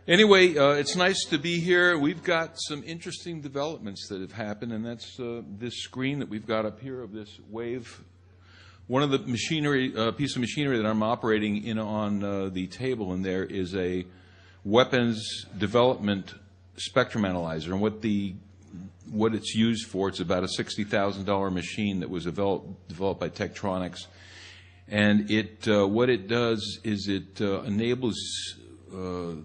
Anyway, it's nice to be here. We've got some interesting developments that have happened, and that's this screen that we've got up here of this wave. One of the machinery, piece of machinery that I'm operating in on the table in there is a weapons development spectrum analyzer, and what it's used for. It's about a $60,000 machine that was developed by Tektronix, and what it does is it enables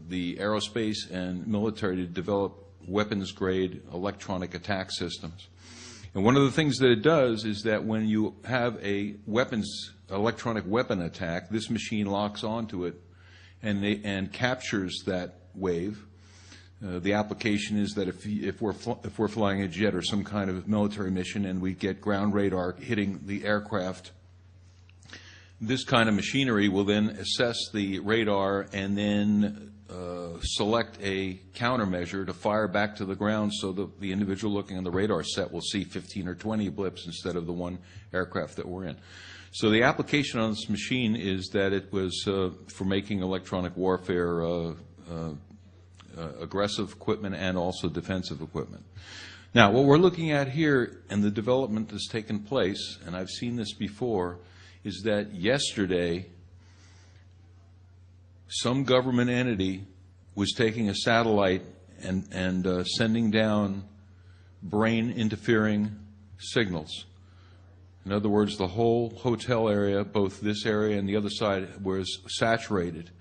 the aerospace and military to develop weapons-grade electronic attack systems. And one of the things that it does is that when you have a electronic weapon attack, this machine locks onto it and captures that wave. The application is that if we're flying a jet or some kind of military mission and we get ground radar hitting the aircraft, this kind of machinery will then assess the radar and then select a countermeasure to fire back to the ground so that the individual looking on the radar set will see 15 or 20 blips instead of the one aircraft that we're in. So the application on this machine is that it was for making electronic warfare aggressive equipment and also defensive equipment. Now, what we're looking at here and the development that's taken place, and I've seen this before, is that yesterday some government entity was taking a satellite and sending down brain interfering signals. In other words, the whole hotel area, both this area and the other side, was saturated.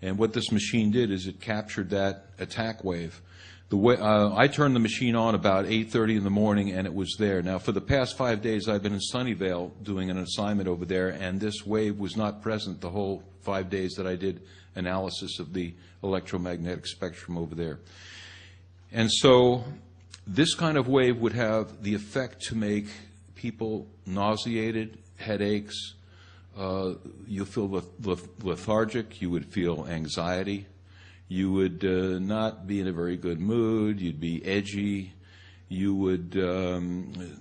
And what this machine did is it captured that attack wave. I turned the machine on about 8:30 in the morning, and it was there. Now, for the past 5 days, I've been in Sunnyvale doing an assignment over there, and this wave was not present the whole 5 days that I did analysis of the electromagnetic spectrum over there. And so this kind of wave would have the effect to make people nauseated, headaches, you'll feel lethargic, you would feel anxiety. You would not be in a very good mood. You'd be edgy. You would,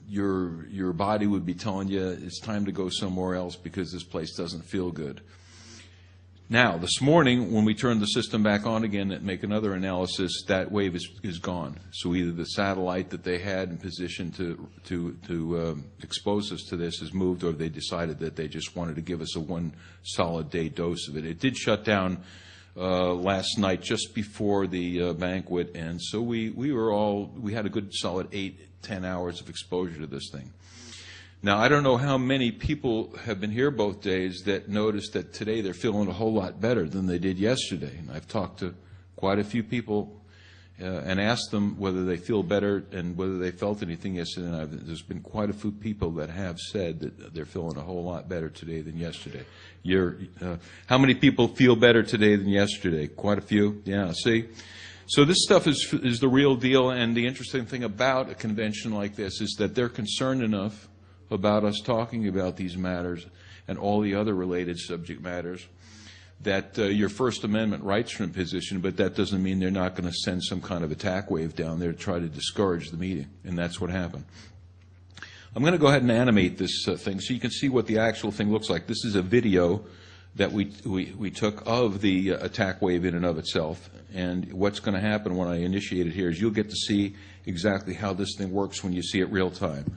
your body would be telling you it's time to go somewhere else because this place doesn't feel good. Now, this morning, when we turned the system back on again and make another analysis, that wave is gone. So either the satellite that they had in position to expose us to this has moved, or they decided that they just wanted to give us a one solid day dose of it. It did shut down last night just before the banquet, and so we had a good solid 8-10 hours of exposure to this thing. Now, I don't know how many people have been here both days that noticed that today they're feeling a whole lot better than they did yesterday. And I've talked to quite a few people and asked them whether they feel better and whether they felt anything yesterday. And there's been quite a few people that have said that they're feeling a whole lot better today than yesterday. How many people feel better today than yesterday? Quite a few? Yeah, see? So this stuff is the real deal, and the interesting thing about a convention like this is that they're concerned enough about us talking about these matters and all the other related subject matters that your First Amendment rights from position, but that doesn't mean they're not going to send some kind of attack wave down there to try to discourage the meeting, and that's what happened. I'm going to go ahead and animate this thing so you can see what the actual thing looks like. This is a video that we took of the attack wave in and of itself, and what's going to happen when I initiate it here is you'll get to see exactly how this thing works when you see it real time.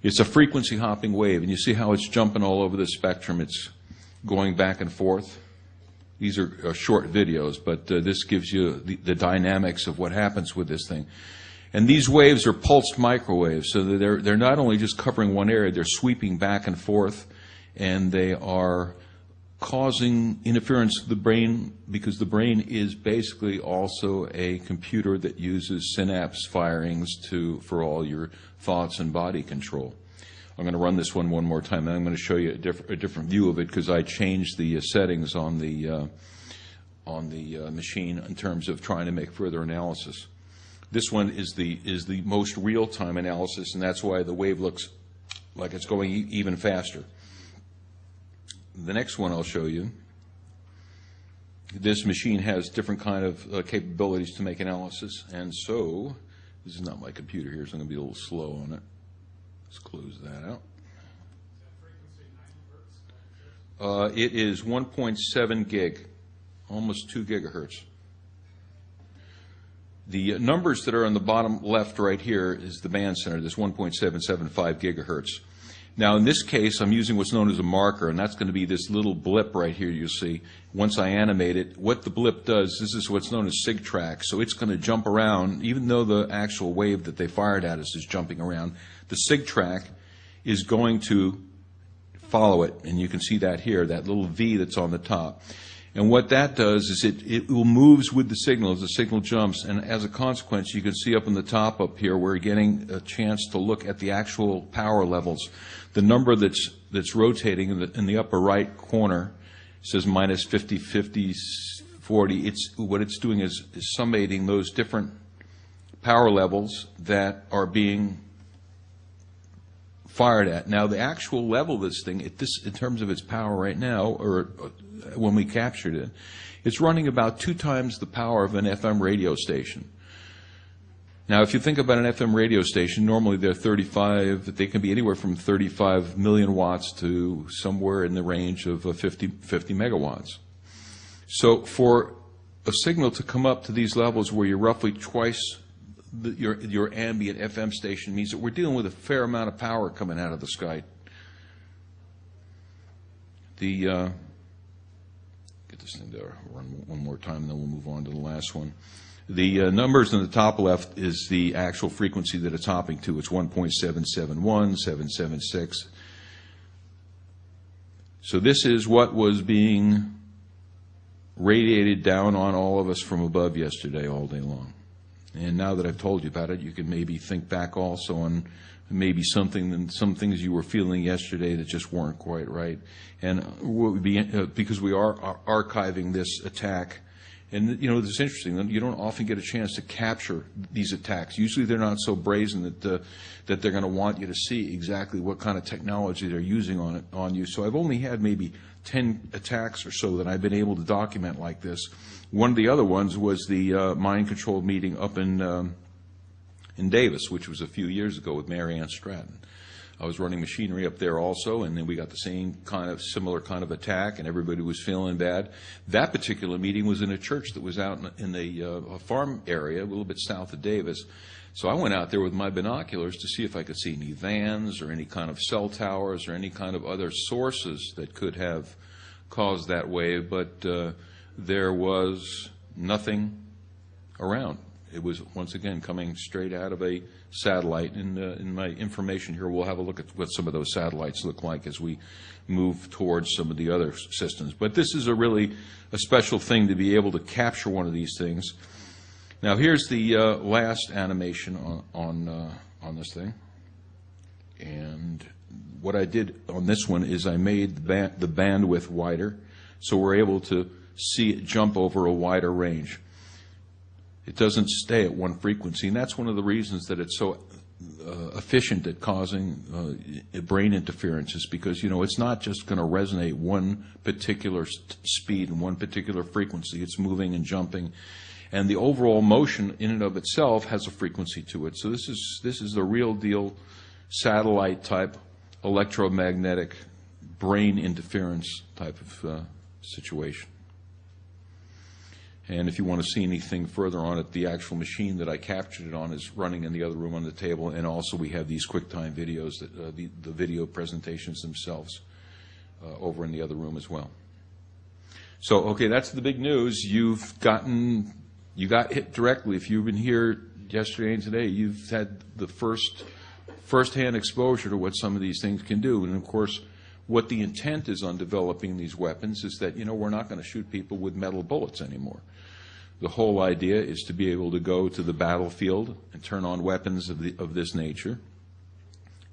It's a frequency hopping wave, and you see how it's jumping all over the spectrum. It's going back and forth. These are short videos, but this gives you the dynamics of what happens with this thing. And these waves are pulsed microwaves, so they're not only just covering one area, they're sweeping back and forth, and they are causing interference to the brain, because the brain is basically also a computer that uses synapse firings for all your thoughts and body control. I'm going to run this one more time, and I'm going to show you a different view of it because I changed the settings on the machine in terms of trying to make further analysis. This one is the most real-time analysis, and that's why the wave looks like it's going even faster. The next one I'll show you, this machine has different kind of capabilities to make analysis, and so this is not my computer here, so I'm going to be a little slow on it. Let's close that out. It is 1.7 gig, almost 2 gigahertz. The numbers that are on the bottom left right here is the band center, this 1.775 gigahertz. Now, in this case, I'm using what's known as a marker, and that's going to be this little blip right here you'll see. Once I animate it, what the blip does, this is what's known as sig track. So it's going to jump around, even though the actual wave that they fired at us is jumping around. The sig track is going to follow it, and you can see that here, that little V that's on the top. And what that does is it moves with the signal as the signal jumps, and as a consequence, you can see up in the top up here, we're getting a chance to look at the actual power levels. The number that's rotating in the upper right corner says minus 50, 50, 40. What it's doing is summating those different power levels that are being fired at. Now, the actual level of this thing, in terms of its power right now, or when we captured it, it's running about 2 times the power of an FM radio station. Now, if you think about an FM radio station, normally they can be anywhere from 35 million watts to somewhere in the range of 50 megawatts. So for a signal to come up to these levels where you're roughly twice your ambient FM station means that we're dealing with a fair amount of power coming out of the sky. Get this thing to run one more time, and then we'll move on to the last one. The numbers in the top left is the actual frequency that it's hopping to. It's 1.771, 776. So this is what was being radiated down on all of us from above yesterday all day long. And now that I've told you about it, you can maybe think back also on maybe some things you were feeling yesterday that just weren't quite right. And what would be, because we are archiving this attack, and you know, it's interesting, you don't often get a chance to capture these attacks. Usually they're not so brazen that they're going to want you to see exactly what kind of technology they're using on you. So I've only had maybe 10 attacks or so that I've been able to document like this. One of the other ones was the mind control meeting up in Davis, which was a few years ago with Mary Ann Stratton. I was running machinery up there also, and then we got the similar kind of attack, and everybody was feeling bad. That particular meeting was in a church that was out in the farm area, a little bit south of Davis. So I went out there with my binoculars to see if I could see any vans or any kind of cell towers or any kind of other sources that could have caused that wave, but there was nothing around. It was, once again, coming straight out of a satellite. In my information here, we'll have a look at what some of those satellites look like as we move towards some of the other systems. But this is a special thing to be able to capture one of these things. Now, here's the last animation on this thing. And what I did on this one is I made the bandwidth wider, so we're able to see it jump over a wider range. It doesn't stay at one frequency, and that's one of the reasons that it's so efficient at causing brain interference, is because, you know, it's not just going to resonate one particular speed and one particular frequency. It's moving and jumping, and the overall motion in and of itself has a frequency to it. So this is the real deal satellite type electromagnetic brain interference type of situation. And if you want to see anything further on it, the actual machine that I captured it on is running in the other room on the table, and also we have these QuickTime videos, the video presentations themselves, over in the other room as well. So, okay, that's the big news. You got hit directly. If you've been here yesterday and today, you've had the first-hand exposure to what some of these things can do. And of course, what the intent is on developing these weapons is that, you know, we're not going to shoot people with metal bullets anymore. The whole idea is to be able to go to the battlefield and turn on weapons of this nature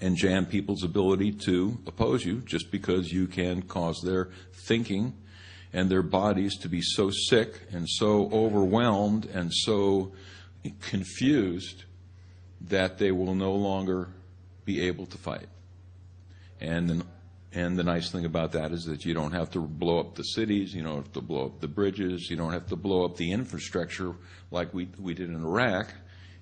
and jam people's ability to oppose you just because you can cause their thinking and their bodies to be so sick and so overwhelmed and so confused that they will no longer be able to fight. And the nice thing about that is that you don't have to blow up the cities, you don't have to blow up the bridges, you don't have to blow up the infrastructure like we did in Iraq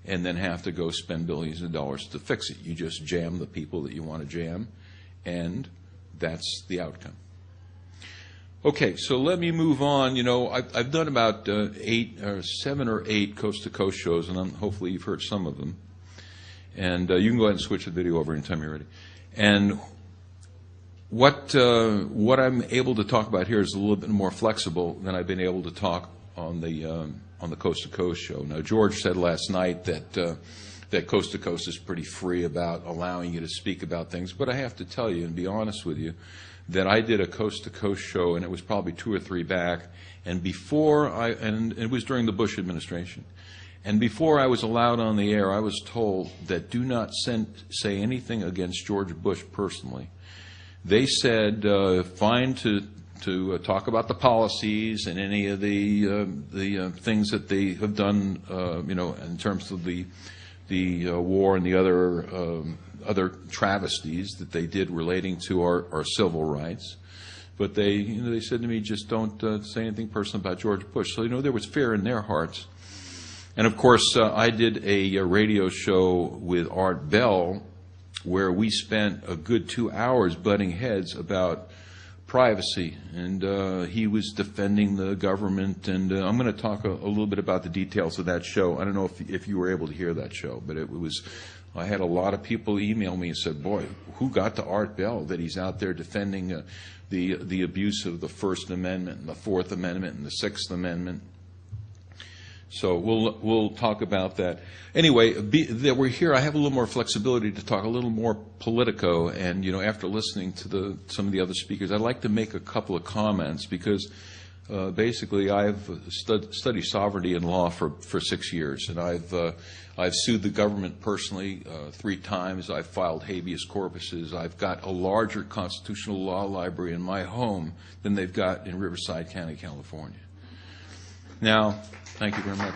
and then have to go spend billions of dollars to fix it. You just jam the people that you want to jam, and that's the outcome. Okay, so let me move on. You know, I've done about 7 or 8 coast-to-coast shows, and hopefully you've heard some of them. And you can go ahead and switch the video over anytime you're ready. And what I'm able to talk about here is a little bit more flexible than I've been able to talk on the Coast to Coast show. Now, George said last night that Coast to Coast is pretty free about allowing you to speak about things, but I have to tell you and be honest with you that I did a Coast to Coast show, and it was probably 2 or 3 back, and it was during the Bush administration. And before I was allowed on the air, I was told that do not say anything against George Bush personally. They said fine to talk about the policies and any of the things that they have done, you know, in terms of the war and the other travesties that they did relating to our civil rights. But they said to me, just don't say anything personal about George Bush. So, you know, there was fear in their hearts. And, of course, I did a radio show with Art Bell where we spent a good 2 hours butting heads about privacy. And he was defending the government. And I'm going to talk a little bit about the details of that show. I don't know if you were able to hear that show, but I had a lot of people email me and said, boy, who got to Art Bell that he's out there defending the abuse of the First Amendment and the Fourth Amendment and the Sixth Amendment. So we'll talk about that. Anyway, that we're here, I have a little more flexibility to talk a little more politico. And, you know, after listening to some of the other speakers, I'd like to make a couple of comments because basically I've studied sovereignty and law for 6 years. And I've sued the government personally 3 times. I've filed habeas corpuses. I've got a larger constitutional law library in my home than they've got in Riverside County, California. Now, thank you very much.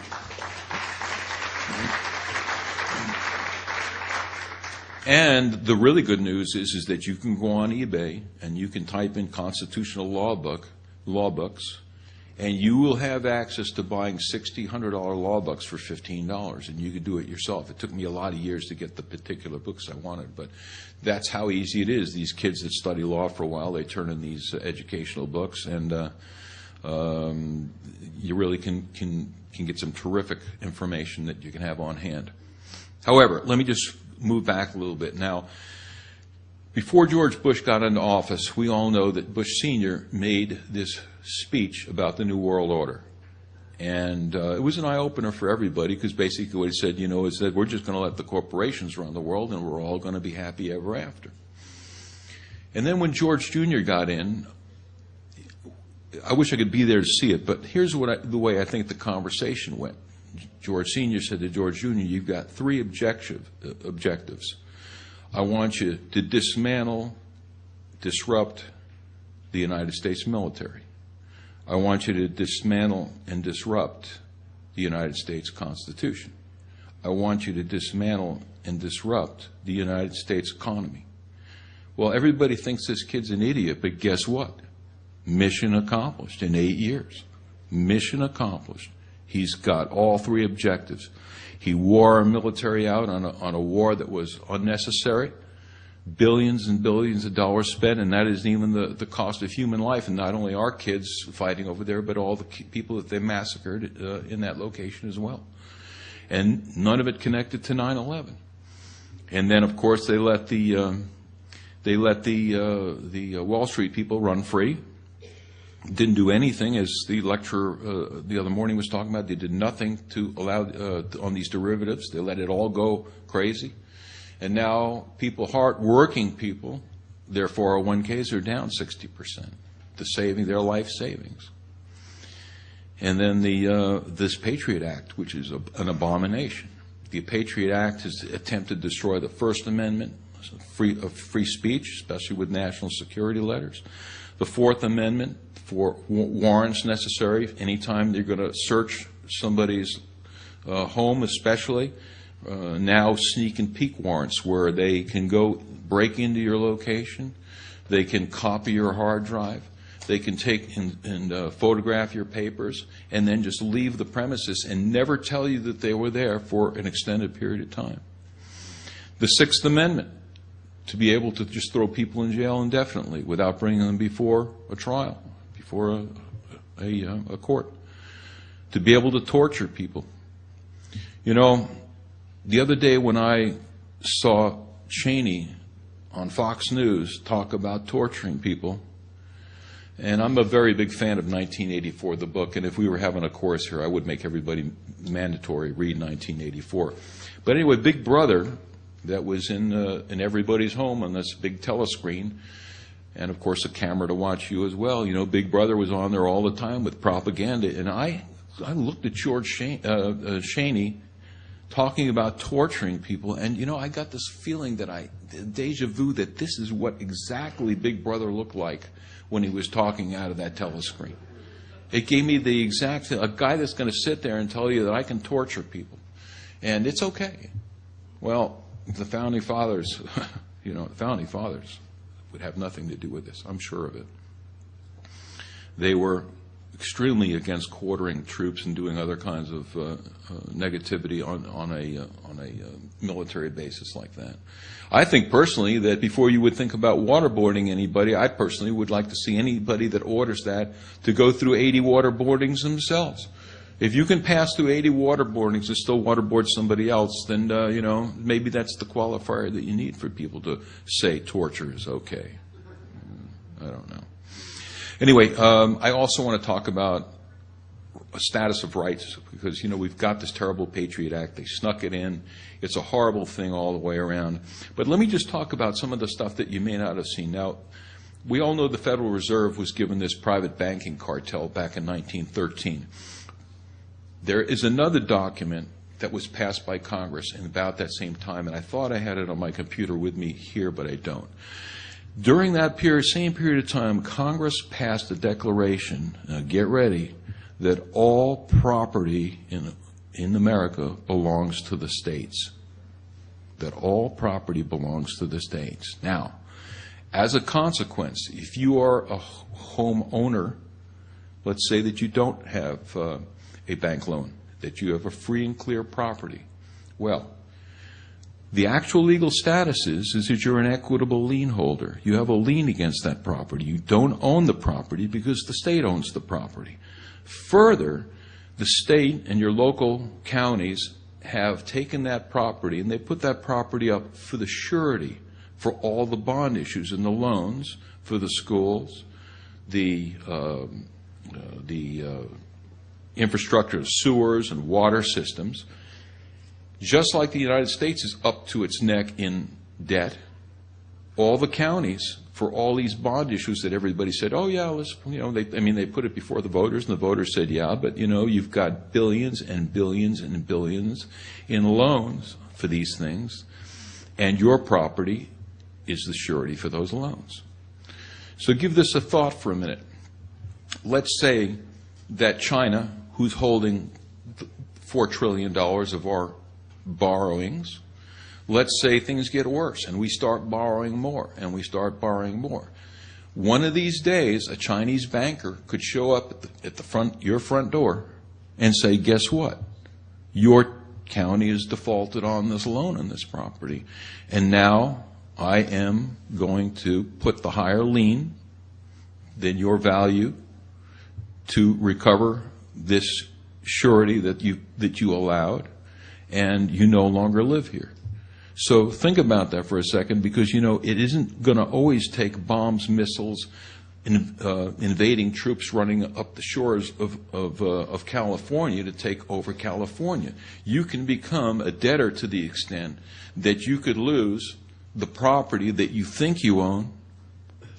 And the really good news is that you can go on eBay and you can type in constitutional law books, and you will have access to buying $60, $100 law books for $15, and you can do it yourself. It took me a lot of years to get the particular books I wanted, but that's how easy it is. These kids that study law for a while, they turn in these educational books, and you really can get some terrific information that you can have on hand. However, let me just move back a little bit. Now, before George Bush got into office, we all know that Bush Sr. made this speech about the New World Order. And it was an eye-opener for everybody because basically what he said, you know, is that we're just going to let the corporations run the world and we're all going to be happy ever after. And then when George Jr. got in, I wish I could be there to see it, but here's the way I think the conversation went. George Sr. said to George Jr., you've got 3 objectives. I want you to dismantle, disrupt the United States military. I want you to dismantle and disrupt the United States Constitution. I want you to dismantle and disrupt the United States economy. Well, everybody thinks this kid's an idiot, but guess what? Mission accomplished in 8 years. Mission accomplished. He's got all 3 objectives. He wore our military out on a war that was unnecessary. Billions and billions of dollars spent, and that isn't even the cost of human life. And not only our kids fighting over there, but all the people that they massacred in that location as well. And none of it connected to 9/11. And then, of course, they let the Wall Street people run free. Didn't do anything, as the lecturer the other morning was talking about. They did nothing to allow on these derivatives. They let it all go crazy. And now working people, their 401ks are down 60%, their life savings. And then this Patriot Act, which is an abomination. The Patriot Act has attempted to destroy the First Amendment, free speech, especially with national security letters. The Fourth Amendment, for warrants necessary anytime they're going to search somebody's home, especially. Now sneak and peek warrants where they can go break into your location, they can copy your hard drive, they can take and photograph your papers and then just leave the premises and never tell you that they were there for an extended period of time. The Sixth Amendment, to be able to just throw people in jail indefinitely without bringing them before a trial, before a court, to be able to torture people. You know, the other day when I saw Cheney on Fox News talk about torturing people, and I'm a very big fan of 1984, the book, and if we were having a course here, I would make everybody mandatory read 1984. But anyway, Big Brother, that was in everybody's home on this big telescreen, and of course a camera to watch you as well. You know, Big Brother was on there all the time with propaganda, and I looked at George Cheney talking about torturing people, and you know, I got this feeling that deja vu, that this is what exactly Big Brother looked like when he was talking out of that telescreen. It gave me the exact, a guy that's going to sit there and tell you that I can torture people, and it's okay. Well, the Founding Fathers, you know, the Founding Fathers would have nothing to do with this, I'm sure of it. They were extremely against quartering troops and doing other kinds of negativity on a military basis like that. I think personally that before you would think about waterboarding anybody, I personally would like to see anybody that orders that to go through 80 waterboardings themselves. If you can pass through 80 waterboardings and still waterboard somebody else, then you know, maybe that's the qualifier that you need for people to say torture is okay. I don't know. Anyway, I also want to talk about a status of rights, because, you know, we've got this terrible Patriot Act. They snuck it in. It's a horrible thing all the way around. But let me just talk about some of the stuff that you may not have seen. Now, we all know the Federal Reserve was given this private banking cartel back in 1913. There is another document that was passed by Congress in about that same time, and I thought I had it on my computer with me here, but I don't. During that period, same period of time, Congress passed a declaration, get ready, that all property in America belongs to the states. That all property belongs to the states. Now, as a consequence, if you are a homeowner, let's say that you don't have a bank loan, that you have a free and clear property, well, the actual legal status is that you're an equitable lien holder. You have a lien against that property. You don't own the property because the state owns the property. Further, the state and your local counties have taken that property and they put that property up for the surety for all the bond issues and the loans for the schools, the infrastructure of sewers and water systems. Just like the United States is up to its neck in debt, all the counties, for all these bond issues that everybody said, oh yeah, let's, you know, they put it before the voters, and the voters said, yeah, but you know, you've got billions and billions and billions in loans for these things, and your property is the surety for those loans. So give this a thought for a minute. Let's say that China, who's holding $4 trillion of our borrowings, let's say things get worse and we start borrowing more and we start borrowing more. One of these days, a Chinese banker could show up at your front door and say, guess what? Your county is defaulted on this loan on this property, and now I am going to put the higher lien than your value to recover this surety that you allowed, and you no longer live here. So think about that for a second, because you know it isn't going to always take bombs, missiles, invading troops running up the shores of California to take over California. You can become a debtor to the extent that you could lose the property that you think you own.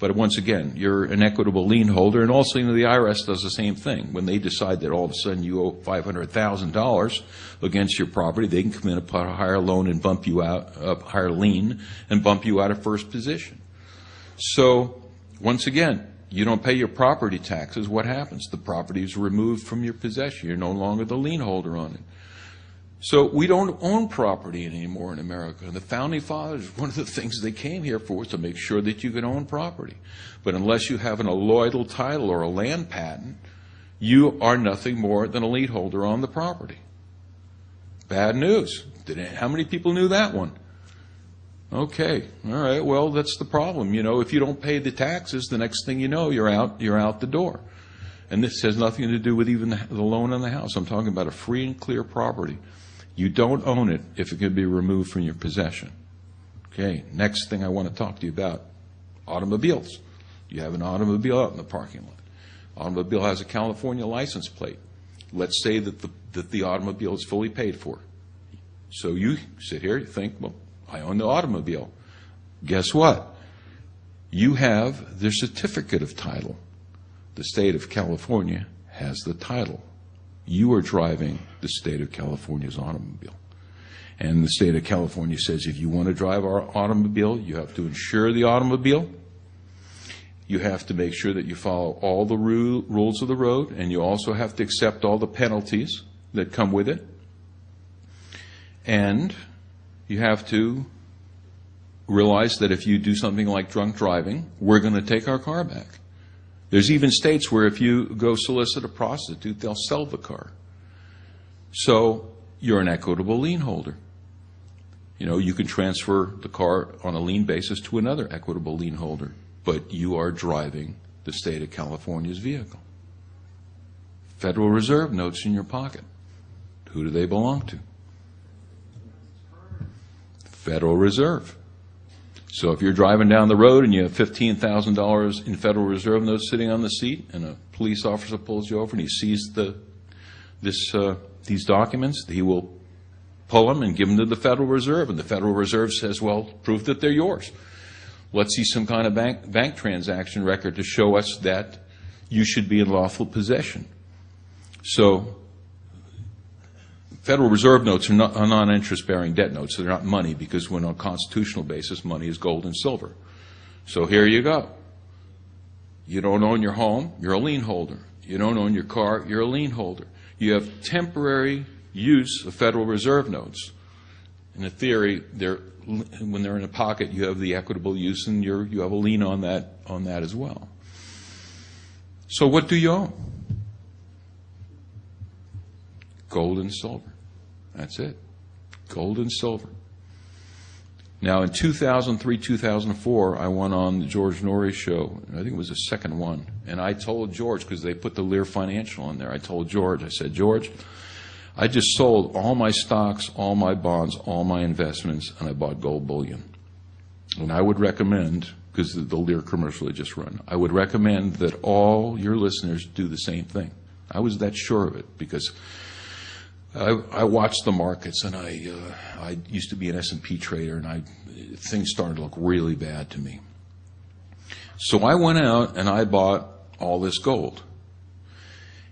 But once again, you're an equitable lien holder, and also, you know, the IRS does the same thing. When they decide that all of a sudden you owe $500,000 against your property, they can come in and put a higher loan and bump you out, a higher lien, and bump you out of first position. So, once again, you don't pay your property taxes. What happens? The property is removed from your possession. You're no longer the lien holder on it. So we don't own property anymore in America. And the Founding Fathers, one of the things they came here for was to make sure that you could own property. But unless you have an alloidal title or a land patent, you are nothing more than a lien holder on the property. Bad news. How many people knew that one? Okay, all right, well, that's the problem. You know, if you don't pay the taxes, the next thing you know, you're out the door. And this has nothing to do with even the loan on the house. I'm talking about a free and clear property. You don't own it if it can be removed from your possession. Okay, next thing I want to talk to you about, automobiles. You have an automobile out in the parking lot. Automobile has a California license plate. Let's say that the automobile is fully paid for. So you sit here, you think, well, I own the automobile. Guess what? You have the certificate of title. The state of California has the title. You are driving the state of California's automobile. And the state of California says if you want to drive our automobile, you have to insure the automobile. You have to make sure that you follow all the rules of the road, and you also have to accept all the penalties that come with it. And you have to realize that if you do something like drunk driving, we're going to take our car back. There's even states where if you go solicit a prostitute, they'll sell the car. So you're an equitable lien holder. You know, you can transfer the car on a lien basis to another equitable lien holder, but you are driving the state of California's vehicle. Federal Reserve notes in your pocket. Who do they belong to? Federal Reserve. So if you're driving down the road and you have $15,000 in Federal Reserve notes sitting on the seat, and a police officer pulls you over and he sees these documents, he will pull them and give them to the Federal Reserve, and the Federal Reserve says, well, prove that they're yours. Let's see some kind of bank transaction record to show us that you should be in lawful possession. So Federal Reserve notes are non-interest-bearing debt notes. So they're not money, because when on a constitutional basis, money is gold and silver. So here you go. You don't own your home, you're a lien holder. You don't own your car, you're a lien holder. You have temporary use of Federal Reserve notes. In theory, when they're in a pocket, you have the equitable use, and you have a lien on that as well. So what do you own? Gold and silver. That's it. Gold and silver. Now, in 2003, 2004, I went on the George Norrie show. I think it was the second one. And I told George, because they put the Lear Financial in there, I told George, I said, George, I just sold all my stocks, all my bonds, all my investments, and I bought gold bullion. And I would recommend, because the Lear commercial had just run, I would recommend that all your listeners do the same thing. I was that sure of it, because I watched the markets, and I used to be an S&P trader, and things started to look really bad to me. So I went out and I bought all this gold.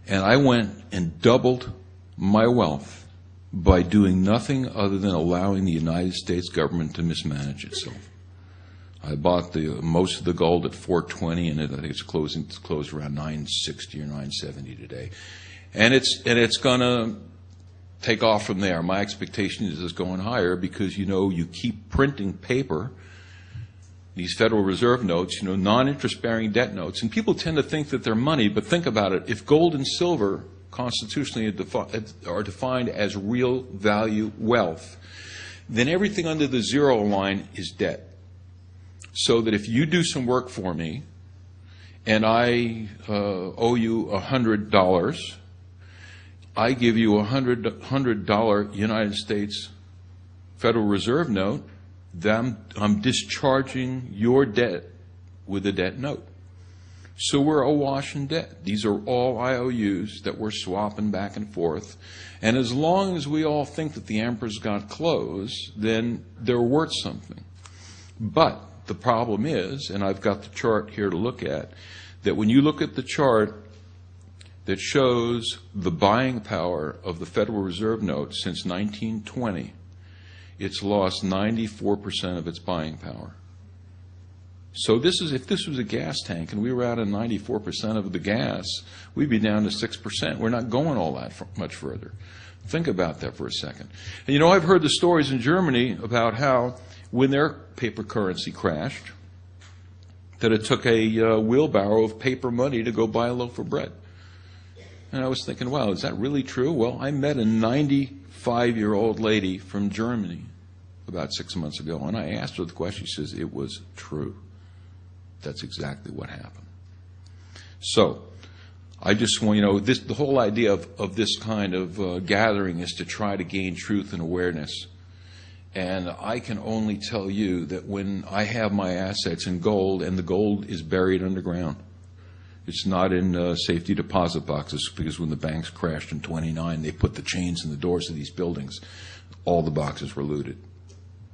And I went and doubled my wealth by doing nothing other than allowing the United States government to mismanage itself. I bought most of the gold at $420, and I think it's closed around $960 or $970 today. And it's going to take off from there. My expectation is it's going higher, because, you keep printing paper, these Federal Reserve notes, non-interest-bearing debt notes, and people tend to think that they're money, but think about it. If gold and silver constitutionally are defined as real value wealth, then everything under the zero line is debt. So that if you do some work for me, and I owe you $100, I give you a $100 United States Federal Reserve note, then I'm discharging your debt with a debt note. So we're awash in debt. These are all IOUs that we're swapping back and forth. And as long as we all think that the emperor's got clothes, then they're worth something. But the problem is, and I've got the chart here to look at, that when you look at the chart that shows the buying power of the Federal Reserve note since 1920, it's lost 94% of its buying power. So if this was a gas tank and we were out at 94% of the gas, we'd be down to 6%. We're not going all that much further. Think about that for a second. And I've heard the stories in Germany about how when their paper currency crashed, that it took a wheelbarrow of paper money to go buy a loaf of bread. And I was thinking, wow, is that really true? Well, I met a 95-year-old lady from Germany about 6 months ago, and I asked her the question. She says, it was true. That's exactly what happened. So I just want, the whole idea of this kind of gathering is to try to gain truth and awareness. And I can only tell you that when I have my assets in gold, and the gold is buried underground, it's not in safety deposit boxes, because when the banks crashed in '29, they put the chains in the doors of these buildings. All the boxes were looted.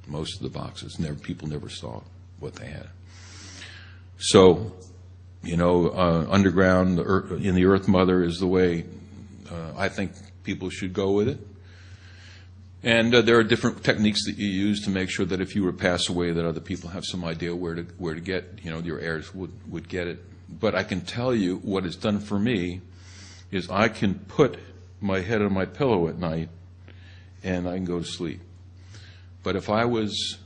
Most of the boxes. People never saw what they had. So, underground in the Earth Mother is the way I think people should go with it. And there are different techniques that you use to make sure that if you were to pass away, that other people have some idea where to get, your heirs would get it. But I can tell you what it's done for me is I can put my head on my pillow at night and I can go to sleep. But if I was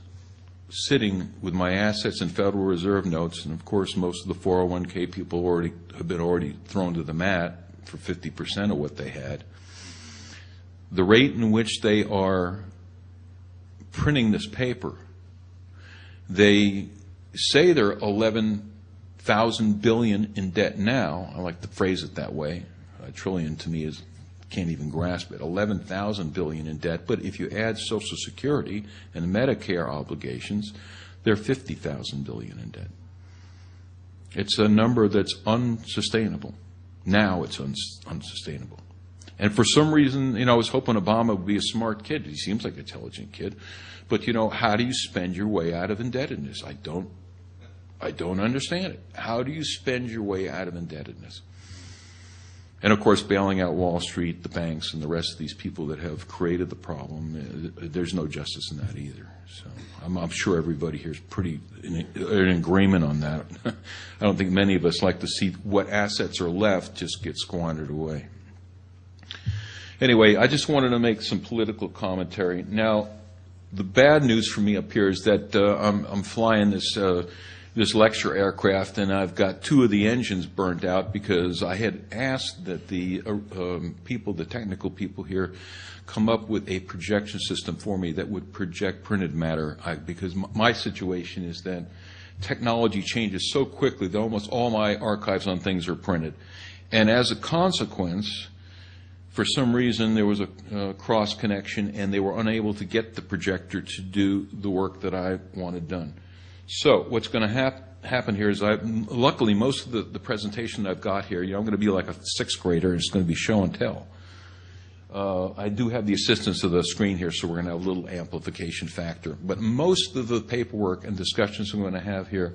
sitting with my assets in Federal Reserve notes, and of course most of the 401k people have been thrown to the mat for 50% of what they had, the rate in which they are printing this paper, they say they're 11,000 billion in debt now. I like to phrase it that way. A trillion to me can't even grasp it. 11,000 billion in debt, but if you add Social Security and Medicare obligations, they're 50,000 billion in debt. It's a number that's unsustainable. Now it's unsustainable. And for some reason, I was hoping Obama would be a smart kid. He seems like an intelligent kid. But, how do you spend your way out of indebtedness? I don't understand it. How do you spend your way out of indebtedness? And, of course, bailing out Wall Street, the banks, and the rest of these people that have created the problem, there's no justice in that either. So I'm sure everybody here is pretty in agreement on that. I don't think many of us like to see what assets are left just get squandered away. Anyway, I just wanted to make some political commentary. Now, the bad news for me up here is that I'm flying this lecture aircraft, and I've got 2 of the engines burnt out because I had asked that the technical people here, come up with a projection system for me that would project printed matter. Because my situation is that technology changes so quickly that almost all my archives on things are printed. And as a consequence, for some reason, there was a cross connection, and they were unable to get the projector to do the work that I wanted done. So what's going to happen here is luckily, most of the presentation I've got here, I'm going to be like a 6th grader, and it's going to be show and tell. I do have the assistance of the screen here, so we're going to have a little amplification factor. But most of the paperwork and discussions I'm going to have here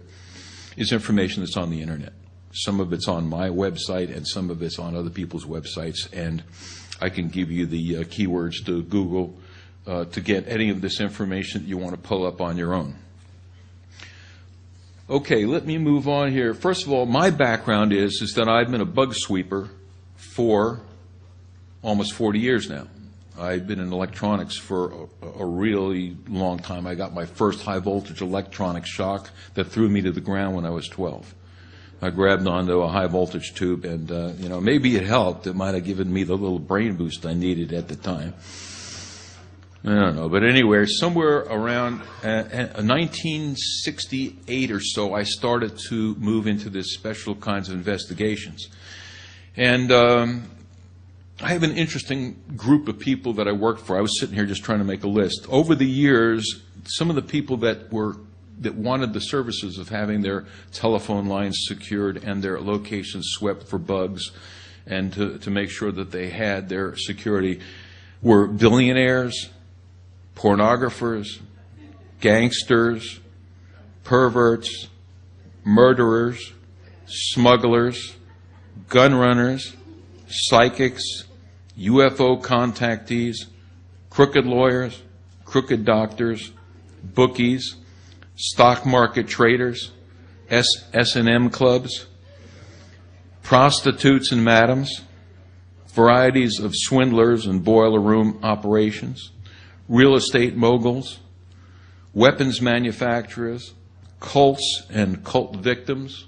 is information that's on the Internet. Some of it's on my website, and some of it's on other people's websites, and I can give you the keywords to Google to get any of this information that you want to pull up on your own. Okay, let me move on here. First of all, my background is that I've been a bug sweeper for almost 40 years now. I've been in electronics for a really long time. I got my first high-voltage electronic shock that threw me to the ground when I was 12. I grabbed onto a high-voltage tube, and, maybe it helped. It might have given me the little brain boost I needed at the time. I don't know. But anyway, somewhere around 1968 or so, I started to move into this special kinds of investigations. And I have an interesting group of people that I worked for. I was sitting here just trying to make a list. Over the years, some of the people that wanted the services of having their telephone lines secured and their locations swept for bugs and to make sure that they had their security were billionaires, pornographers, gangsters, perverts, murderers, smugglers, gun runners, psychics, UFO contactees, crooked lawyers, crooked doctors, bookies, stock market traders, S&M clubs, prostitutes and madams, varieties of swindlers and boiler room operations, real estate moguls, weapons manufacturers, cults and cult victims,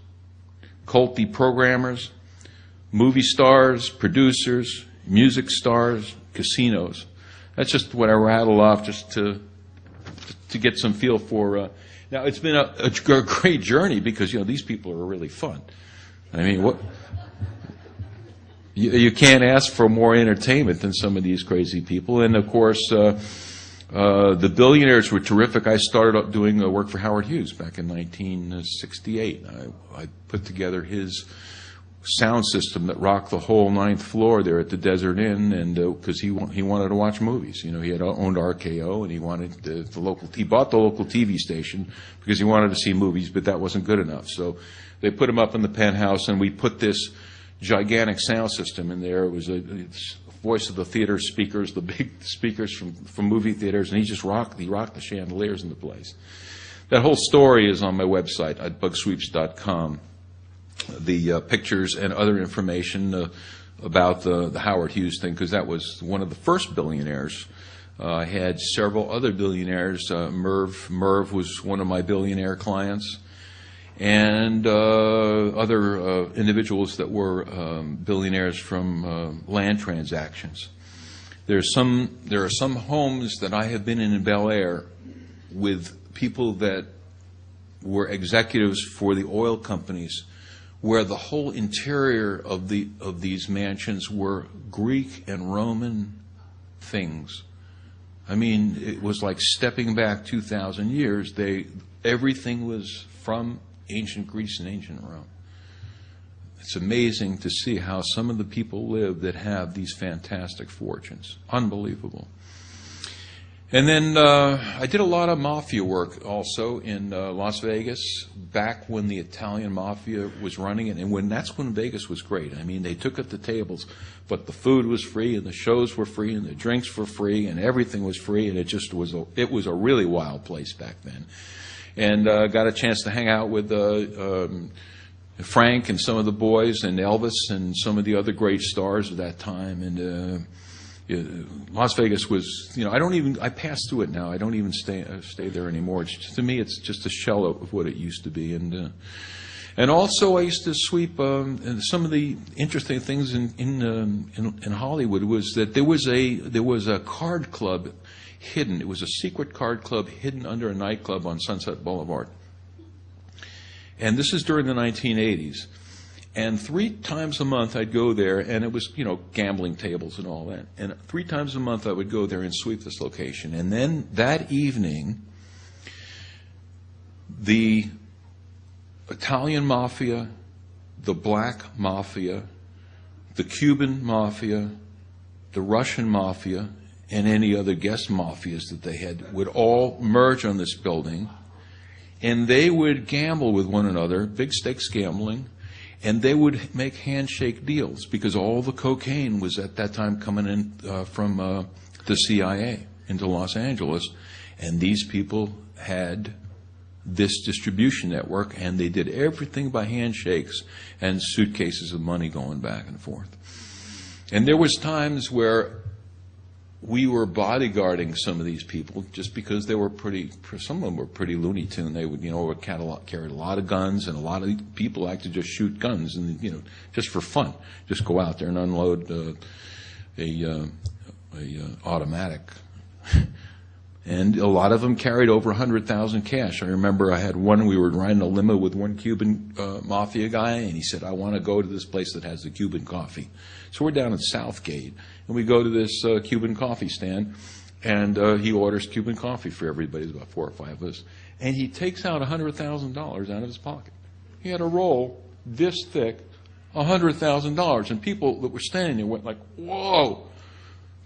cult deprogrammers, movie stars, producers, music stars, casinos. That's just what I rattle off just to get some feel for. Now, it's been a great journey because, these people are really fun. I mean, You can't ask for more entertainment than some of these crazy people. And of course, the billionaires were terrific. I started up doing work for Howard Hughes back in 1968. I put together his sound system that rocked the whole 9th floor there at the Desert Inn, and because he wanted to watch movies. You know, he had owned RKO, and he wanted he bought the local TV station because he wanted to see movies, but that wasn't good enough. So they put him up in the penthouse, and we put this gigantic sound system in there. It was it's voice of the theater speakers, the big speakers from movie theaters, and he rocked the chandeliers in the place. That whole story is on my website at bugsweeps.com. The pictures and other information about the Howard Hughes thing, because that was one of the first billionaires. I had several other billionaires. Merv was one of my billionaire clients, and other individuals that were billionaires from land transactions. There are some homes that I have been in Bel Air with people that were executives for the oil companies, where the whole interior of these mansions were Greek and Roman things. I mean, it was like stepping back 2,000 years. Everything was from ancient Greece and ancient Rome. It's amazing to see how some of the people live that have these fantastic fortunes. Unbelievable. And then I did a lot of mafia work also in Las Vegas back when the Italian mafia was running it, and that's when Vegas was great. I mean, they took up the tables, but the food was free, and the shows were free, and the drinks were free, and everything was free, and it was a really wild place back then. And got a chance to hang out with Frank and some of the boys, and Elvis and some of the other great stars of that time, and Las Vegas was, I pass through it now. I don't even stay there anymore. To me, it's just a shell of what it used to be. And also, I used to sweep. And some of the interesting things in Hollywood was that there was a card club hidden. It was a secret card club hidden under a nightclub on Sunset Boulevard. And this is during the 1980s. And 3 times a month I'd go there, and it was, gambling tables and all that. And 3 times a month I would go there and sweep this location. And then that evening, the Italian mafia, the black mafia, the Cuban mafia, the Russian mafia, and any other guest mafias that they had would all merge on this building, and they would gamble with one another, big stakes gambling. And they would make handshake deals because all the cocaine was at that time coming in from the CIA into Los Angeles. And these people had this distribution network, and they did everything by handshakes and suitcases of money going back and forth. And there was times where we were bodyguarding some of these people just because they were some of them were pretty Looney Tune. They would, carry a lot of guns, and a lot of people like to just shoot guns and, just for fun. Just go out there and unload a automatic. And a lot of them carried over 100,000 cash. I remember I had one, we were riding a limo with one Cuban mafia guy, and he said, I want to go to this place that has the Cuban coffee. So we're down in Southgate, and we go to this Cuban coffee stand, and he orders Cuban coffee for everybody. There's about 4 or 5 of us. And he takes out $100,000 out of his pocket. He had a roll this thick, $100,000. And people that were standing there went like, whoa.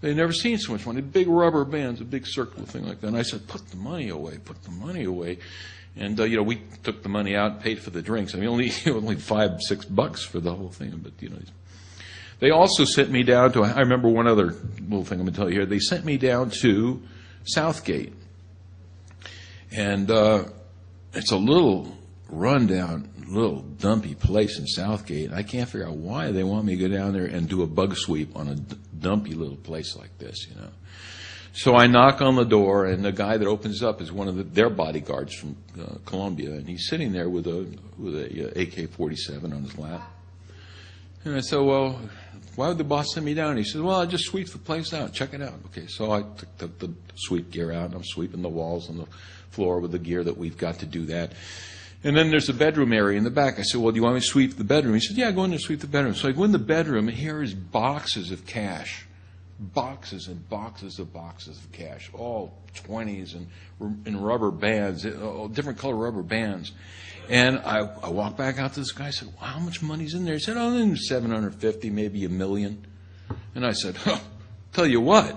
They'd never seen so much money. Big rubber bands, a big circular thing like that. And I said, put the money away, put the money away. And, we took the money out, paid for the drinks. I mean, only $5-6 for the whole thing. But, they also sent me down to, I remember one other little thing I'm going to tell you here. They sent me down to Southgate. And it's a little rundown, little dumpy place in Southgate. I can't figure out why they want me to go down there and do a bug sweep on a dumpy little place like this, So I knock on the door, and the guy that opens up is one of their bodyguards from Colombia, and he's sitting there with a AK-47 on his lap. And I said, well, why would the boss send me down? He said, well, I just sweep the place out. Check it out. Okay, so I took the sweep gear out, and I'm sweeping the walls and the floor with the gear that we've got to do that. And then there's a bedroom area in the back. I said, well, do you want me to sweep the bedroom? He said, yeah, go in there and sweep the bedroom. So I go in the bedroom, and here is boxes of cash. Boxes and boxes of cash, all 20s and in rubber bands, different color rubber bands. And I walked back out to this guy. I said, well, how much money's in there? He said, oh, in 750, maybe $1 million. And I said, tell you what,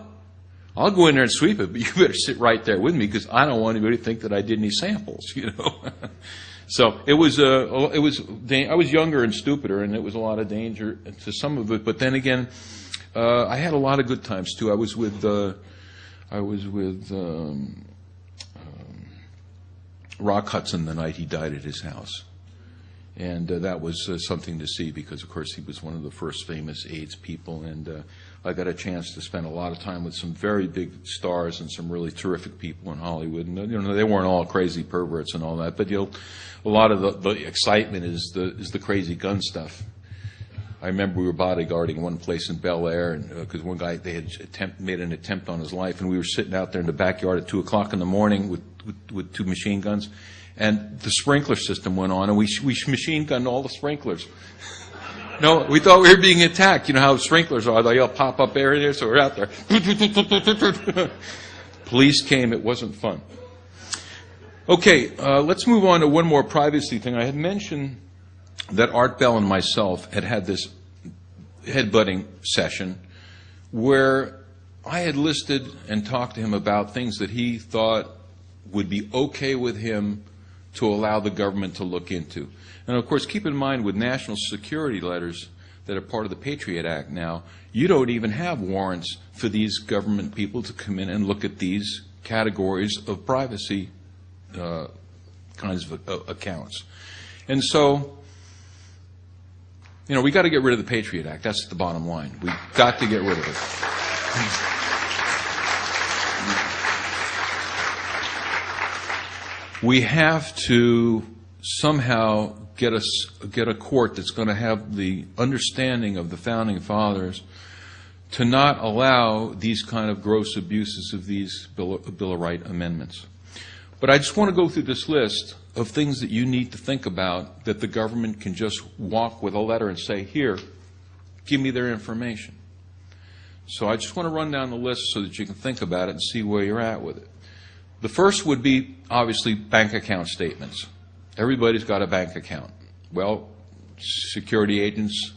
I'll go in there and sweep it, but you better sit right there with me because I don't want anybody to think that I did any samples, you know. So I was younger and stupider, and it was a lot of danger to some of it. But then again, I had a lot of good times too. I was with Rock Hudson the night he died at his house, and that was something to see because, of course, he was one of the first famous AIDS people, and I got a chance to spend a lot of time with some very big stars and some really terrific people in Hollywood. And you know, they weren't all crazy perverts and all that, but you know, a lot of the excitement is the crazy gun stuff. I remember we were bodyguarding one place in Bel Air, and because one guy they had made an attempt on his life, and we were sitting out there in the backyard at 2 o'clock in the morning with 2 machine guns, and the sprinkler system went on, and we machine gunned all the sprinklers. No, we thought we were being attacked. You know how sprinklers are; they all pop up air in there, so we're out there. Police came. It wasn't fun. Okay, let's move on to one more privacy thing. I had mentioned that Art Bell and myself had this headbutting session where I had listed and talked to him about things that he thought would be okay with him to allow the government to look into. And of course, keep in mind with national security letters that are part of the Patriot Act now, you don't even have warrants for these government people to come in and look at these categories of privacy kinds of accounts. And so, you know, we got to get rid of the Patriot Act. That's the bottom line. We've got to get rid of it. We have to somehow get a court that's going to have the understanding of the Founding Fathers to not allow these kind of gross abuses of these Bill of Rights amendments. But I just want to go through this list of things that you need to think about that the government can just walk with a letter and say, here, give me their information. So I just want to run down the list so that you can think about it and see where you're at with it. The first would be, obviously, bank account statements. Everybody's got a bank account. Well, security agents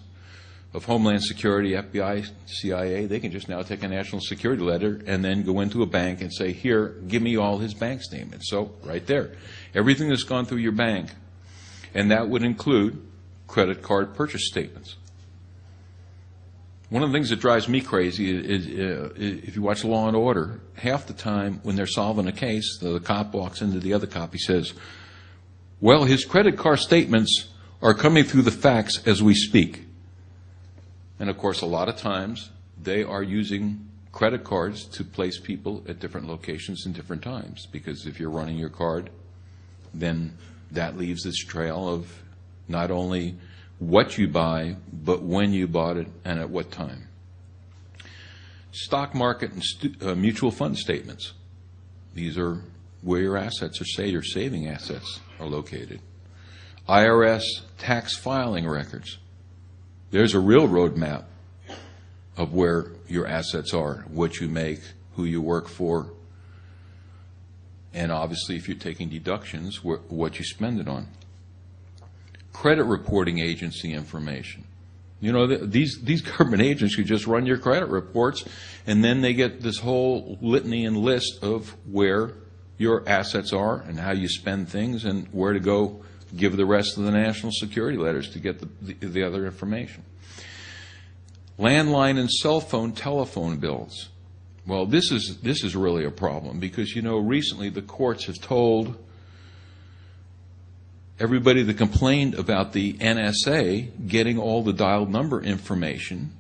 of Homeland Security, FBI, CIA, they can just now take a national security letter and then go into a bank and say, here, give me all his bank statements. So, right there. Everything that's gone through your bank. And that would include credit card purchase statements. One of the things that drives me crazy is if you watch Law and Order, half the time when they're solving a case, the cop walks into the other cop, he says, well, his credit card statements are coming through the fax as we speak. And of course, a lot of times, they are using credit cards to place people at different locations in different times. Because if you're running your card, then that leaves this trail of not only what you buy, but when you bought it and at what time. Stock market and mutual fund statements. These are where your assets, or say your saving assets, are located. IRS tax filing records. There's a real roadmap of where your assets are, what you make, who you work for, and obviously if you're taking deductions, what you spend it on. Credit reporting agency information. You know, these government agents could just run your credit reports, and then they get this whole litany and list of where your assets are and how you spend things and where to go give the rest of the national security letters to get the other information. Landline and cell phone telephone bills. Well, this is really a problem because, you know, recently the courts have told everybody that complained about the NSA getting all the dialed number information,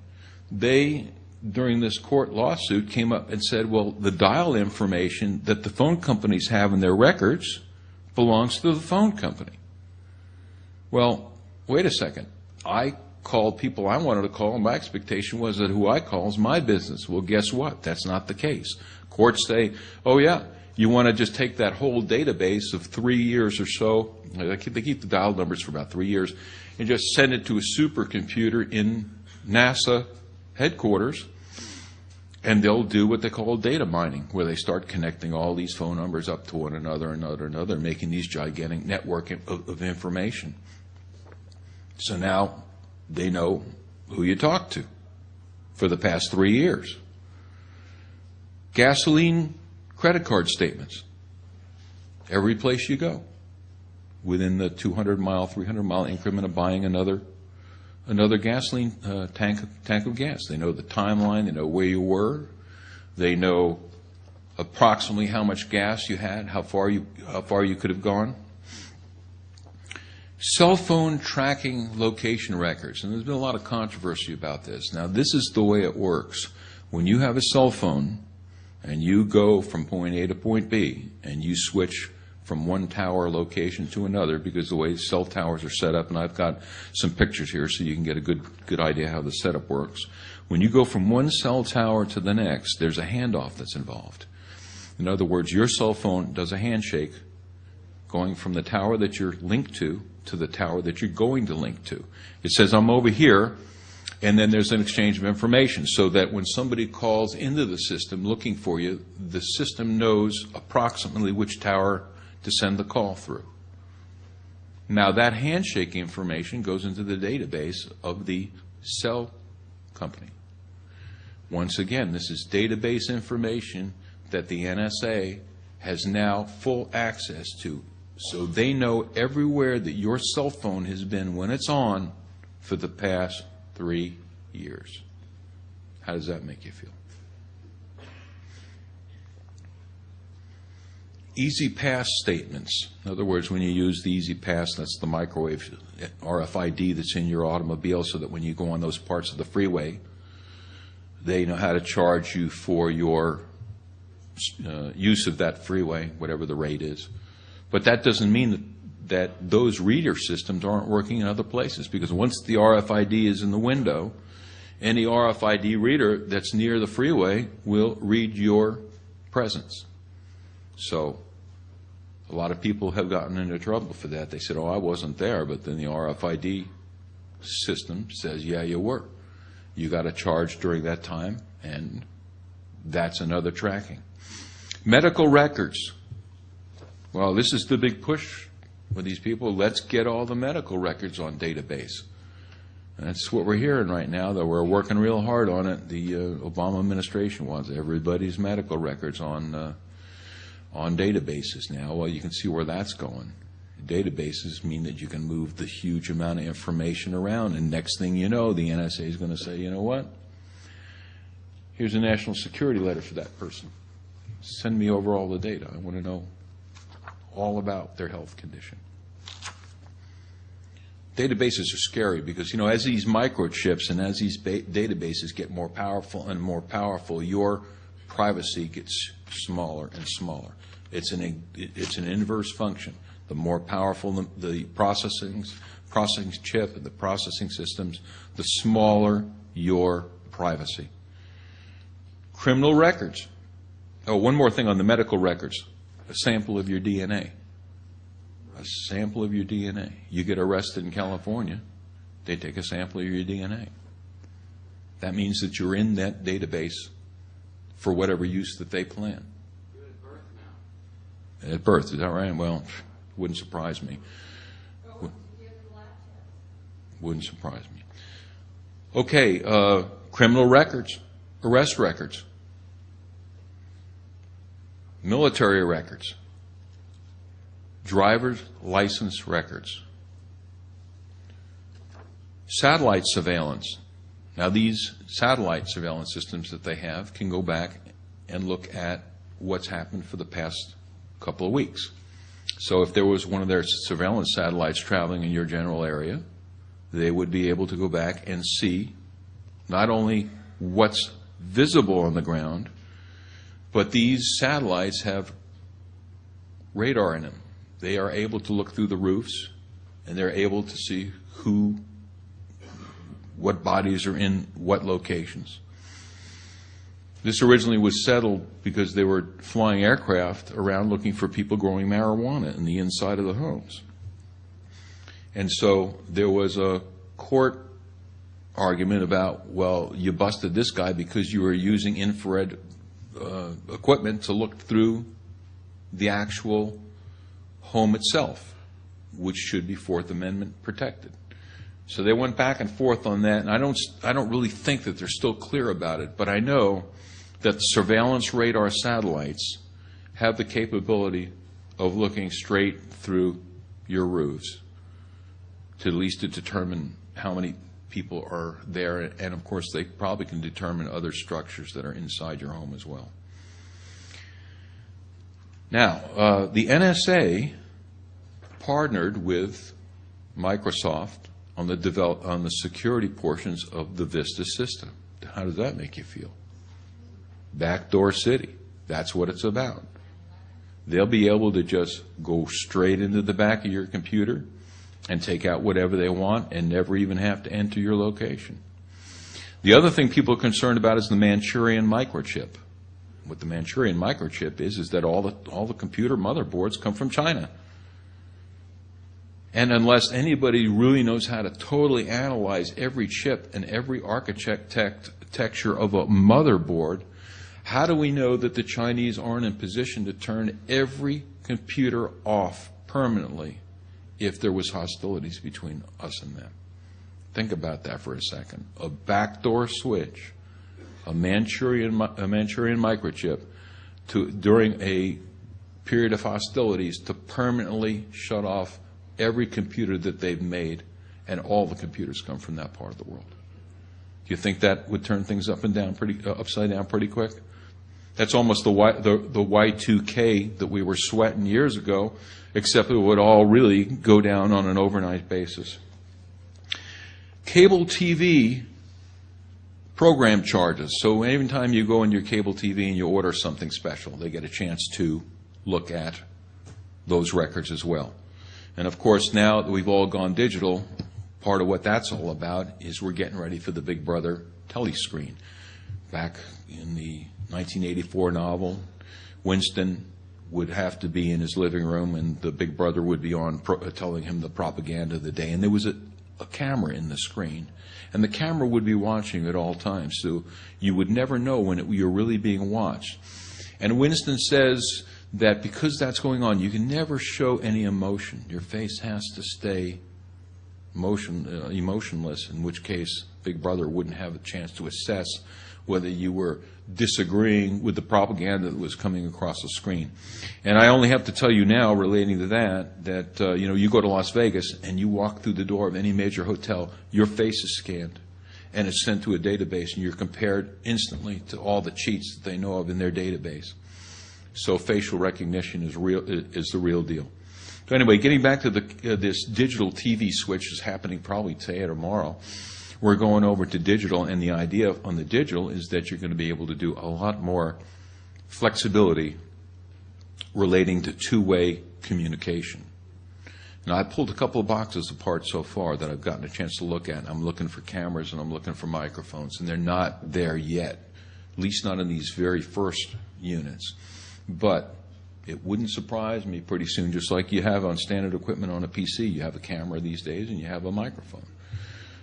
they, during this court lawsuit, came up and said, well, the dial information that the phone companies have in their records belongs to the phone company. Well, wait a second. I called people I wanted to call, and my expectation was that who I call is my business. Well, guess what? That's not the case. Courts say, oh, yeah, you want to just take that whole database of 3 years or so, they keep the dial numbers for about 3 years, and just send it to a supercomputer in NASA headquarters, and they'll do what they call data mining, where they start connecting all these phone numbers up to one another, making these gigantic network of information. So now they know who you talked to for the past 3 years. Gasoline credit card statements. Every place you go, within the 200-mile, 300-mile increment of buying another gasoline tank of gas. They know the timeline. They know where you were. They know approximately how much gas you had, how far you could have gone. Cell phone tracking location records, and there's been a lot of controversy about this. Now, this is the way it works. When you have a cell phone and you go from point A to point B and you switch from one tower location to another, because the way cell towers are set up, and I've got some pictures here so you can get a good idea how the setup works. When you go from one cell tower to the next, there's a handoff that's involved. In other words, your cell phone does a handshake going from the tower that you're linked to the tower that you're going to link to. It says, I'm over here, and then there's an exchange of information, so that when somebody calls into the system looking for you, the system knows approximately which tower to send the call through. Now, that handshake information goes into the database of the cell company. Once again, this is database information that the NSA has now full access to. So they know everywhere that your cell phone has been when it's on for the past 3 years. How does that make you feel? Easy pass statements. In other words, when you use the Easy Pass, that's the microwave RFID that's in your automobile, so that when you go on those parts of the freeway, they know how to charge you for your use of that freeway, whatever the rate is. But that doesn't mean that those reader systems aren't working in other places, because once the RFID is in the window, any RFID reader that's near the freeway will read your presence. So a lot of people have gotten into trouble for that. They said, oh, I wasn't there, but then the RFID system says, yeah, you were. You got a charge during that time, and that's another tracking. Medical records. Well, this is the big push with these people. Let's get all the medical records on database. And that's what we're hearing right now, though we're working real hard on it. The Obama administration wants everybody's medical records on databases now. Well, you can see where that's going. Databases mean that you can move the huge amount of information around, and next thing you know, the NSA is going to say, you know what? Here's a national security letter for that person. Send me over all the data. I want to know all about their health condition. Databases are scary because, as these microchips and as these databases get more powerful and more powerful, your privacy gets smaller and smaller. It's an inverse function. The more powerful the processing chip and the processing systems, the smaller your privacy. Criminal records. Oh, one more thing on the medical records. A sample of your DNA. A sample of your DNA. You get arrested in California, they take a sample of your DNA. That means that you're in that database for whatever use that they plan. You're at birth now. At birth, is that right? Well, wouldn't surprise me. Wouldn't surprise me. Okay, criminal records, arrest records, military records, driver's license records, satellite surveillance. Now, these satellite surveillance systems that they have can go back and look at what's happened for the past couple of weeks. So if there was one of their surveillance satellites traveling in your general area, they would be able to go back and see not only what's visible on the ground, but these satellites have radar in them. They are able to look through the roofs, and they're able to see what bodies are in what locations. This originally was settled because they were flying aircraft around looking for people growing marijuana in the inside of the homes. And so there was a court argument about, well, you busted this guy because you were using infrared equipment to look through the actual home itself, which should be Fourth Amendment protected. So they went back and forth on that, and I don't really think that they're still clear about it, but I know that the surveillance radar satellites have the capability of looking straight through your roofs to at least to determine how many people are there, and of course they probably can determine other structures that are inside your home as well. Now, the NSA partnered with Microsoft on the security portions of the Vista system. How does that make you feel? Backdoor city. That's what it's about. They'll be able to just go straight into the back of your computer and take out whatever they want and never even have to enter your location. The other thing people are concerned about is the Manchurian microchip. What the Manchurian microchip is that all the computer motherboards come from China. And unless anybody really knows how to totally analyze every chip and every architecture of a motherboard, how do we know that the Chinese aren't in position to turn every computer off permanently if there was hostilities between us and them? Think about that for a second. A backdoor switch, a Manchurian microchip during a period of hostilities to permanently shut off every computer that they've made, and all the computers come from that part of the world. Do you think that would turn things upside down pretty quick? That's almost the Y2K that we were sweating years ago, except it would all really go down on an overnight basis. Cable TV program charges. So every time you go on your cable TV and you order something special, they get a chance to look at those records as well. And of course, now that we've all gone digital, part of what that's all about is we're getting ready for the Big Brother telescreen. Back in the 1984 novel, Winston would have to be in his living room and the Big Brother would be on telling him the propaganda of the day. And there was a camera in the screen, and the camera would be watching at all times, so you would never know when you're really being watched. And Winston says that because that's going on, you can never show any emotion. Your face has to stay emotionless, in which case Big Brother wouldn't have a chance to assess whether you were disagreeing with the propaganda that was coming across the screen. And I only have to tell you now, relating to that you go to Las Vegas and you walk through the door of any major hotel, your face is scanned and it's sent to a database, and you're compared instantly to all the cheats that they know of in their database. So facial recognition is the real deal. So anyway, getting back to this digital TV switch is happening probably today or tomorrow. We're going over to digital, and the idea on the digital is that you're going to be able to do a lot more flexibility relating to two-way communication. Now, I pulled a couple of boxes apart so far that I've gotten a chance to look at. I'm looking for cameras and I'm looking for microphones, and they're not there yet, at least not in these very first units. But it wouldn't surprise me pretty soon, just like you have on standard equipment on a PC. You have a camera these days and you have a microphone.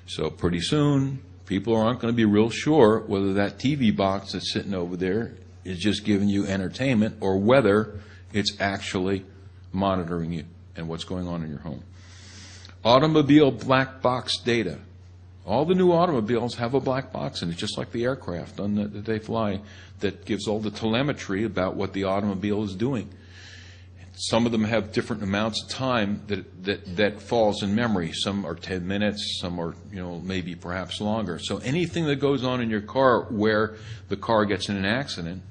So pretty soon, people aren't going to be real sure whether that TV box that's sitting over there is just giving you entertainment or whether it's actually monitoring you and what's going on in your home. Automobile black box data. All the new automobiles have a black box in it, just like the aircraft that they fly, that gives all the telemetry about what the automobile is doing. Some of them have different amounts of time that falls in memory. Some are 10 minutes, some are maybe perhaps longer. So anything that goes on in your car where the car gets in an accident,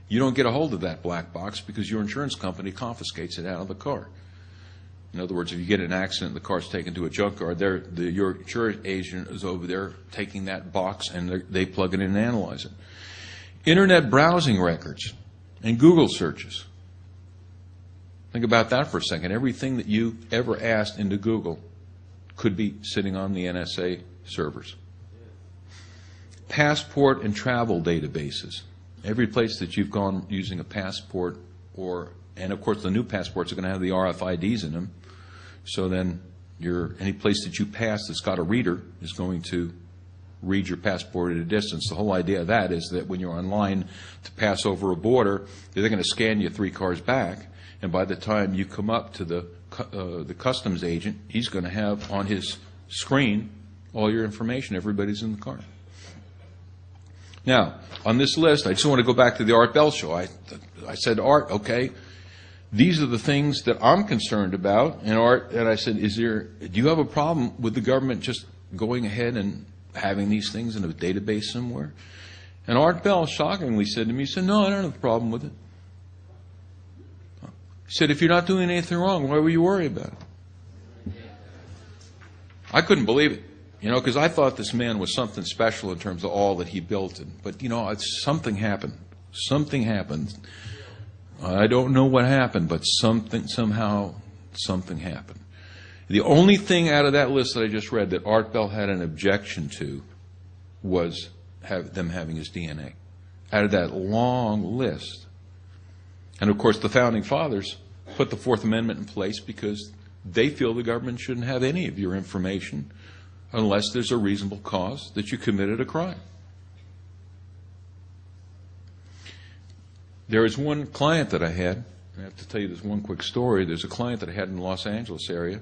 you don't get a hold of that black box because your insurance company confiscates it out of the car. In other words, if you get in an accident, the car's taken to a junkyard, your insurance agent is over there taking that box and they plug it in and analyze it. Internet browsing records and Google searches. Think about that for a second. Everything that you ever asked into Google could be sitting on the NSA servers. passport and travel databases. Every place that you've gone using a passport, and of course the new passports are going to have the RFIDs in them, so then any place that you pass that's got a reader is going to read your passport at a distance. The whole idea of that is that when you're online to pass over a border, they're going to scan you 3 cars back, and by the time you come up to the customs agent, he's going to have on his screen all your information. Everybody's in the car. Now, on this list, I just want to go back to the Art Bell show. I said, Art, okay, these are the things that I'm concerned about. And Art, and I said, do you have a problem with the government just going ahead and having these things in a database somewhere? And Art Bell shockingly said to me, he said, no, I don't have a problem with it. He said, if you're not doing anything wrong, why were you worried about it? I couldn't believe it. Because I thought this man was something special in terms of all that he built. But, something happened. Something happened. I don't know what happened, but somehow something happened. The only thing out of that list that I just read that Art Bell had an objection to was them having his DNA. Out of that long list. And, of course, the Founding Fathers put the Fourth Amendment in place because they feel the government shouldn't have any of your information unless there's a reasonable cause that you committed a crime. There is one client that I had. I have to tell you this one quick story. There's a client that I had in the Los Angeles area,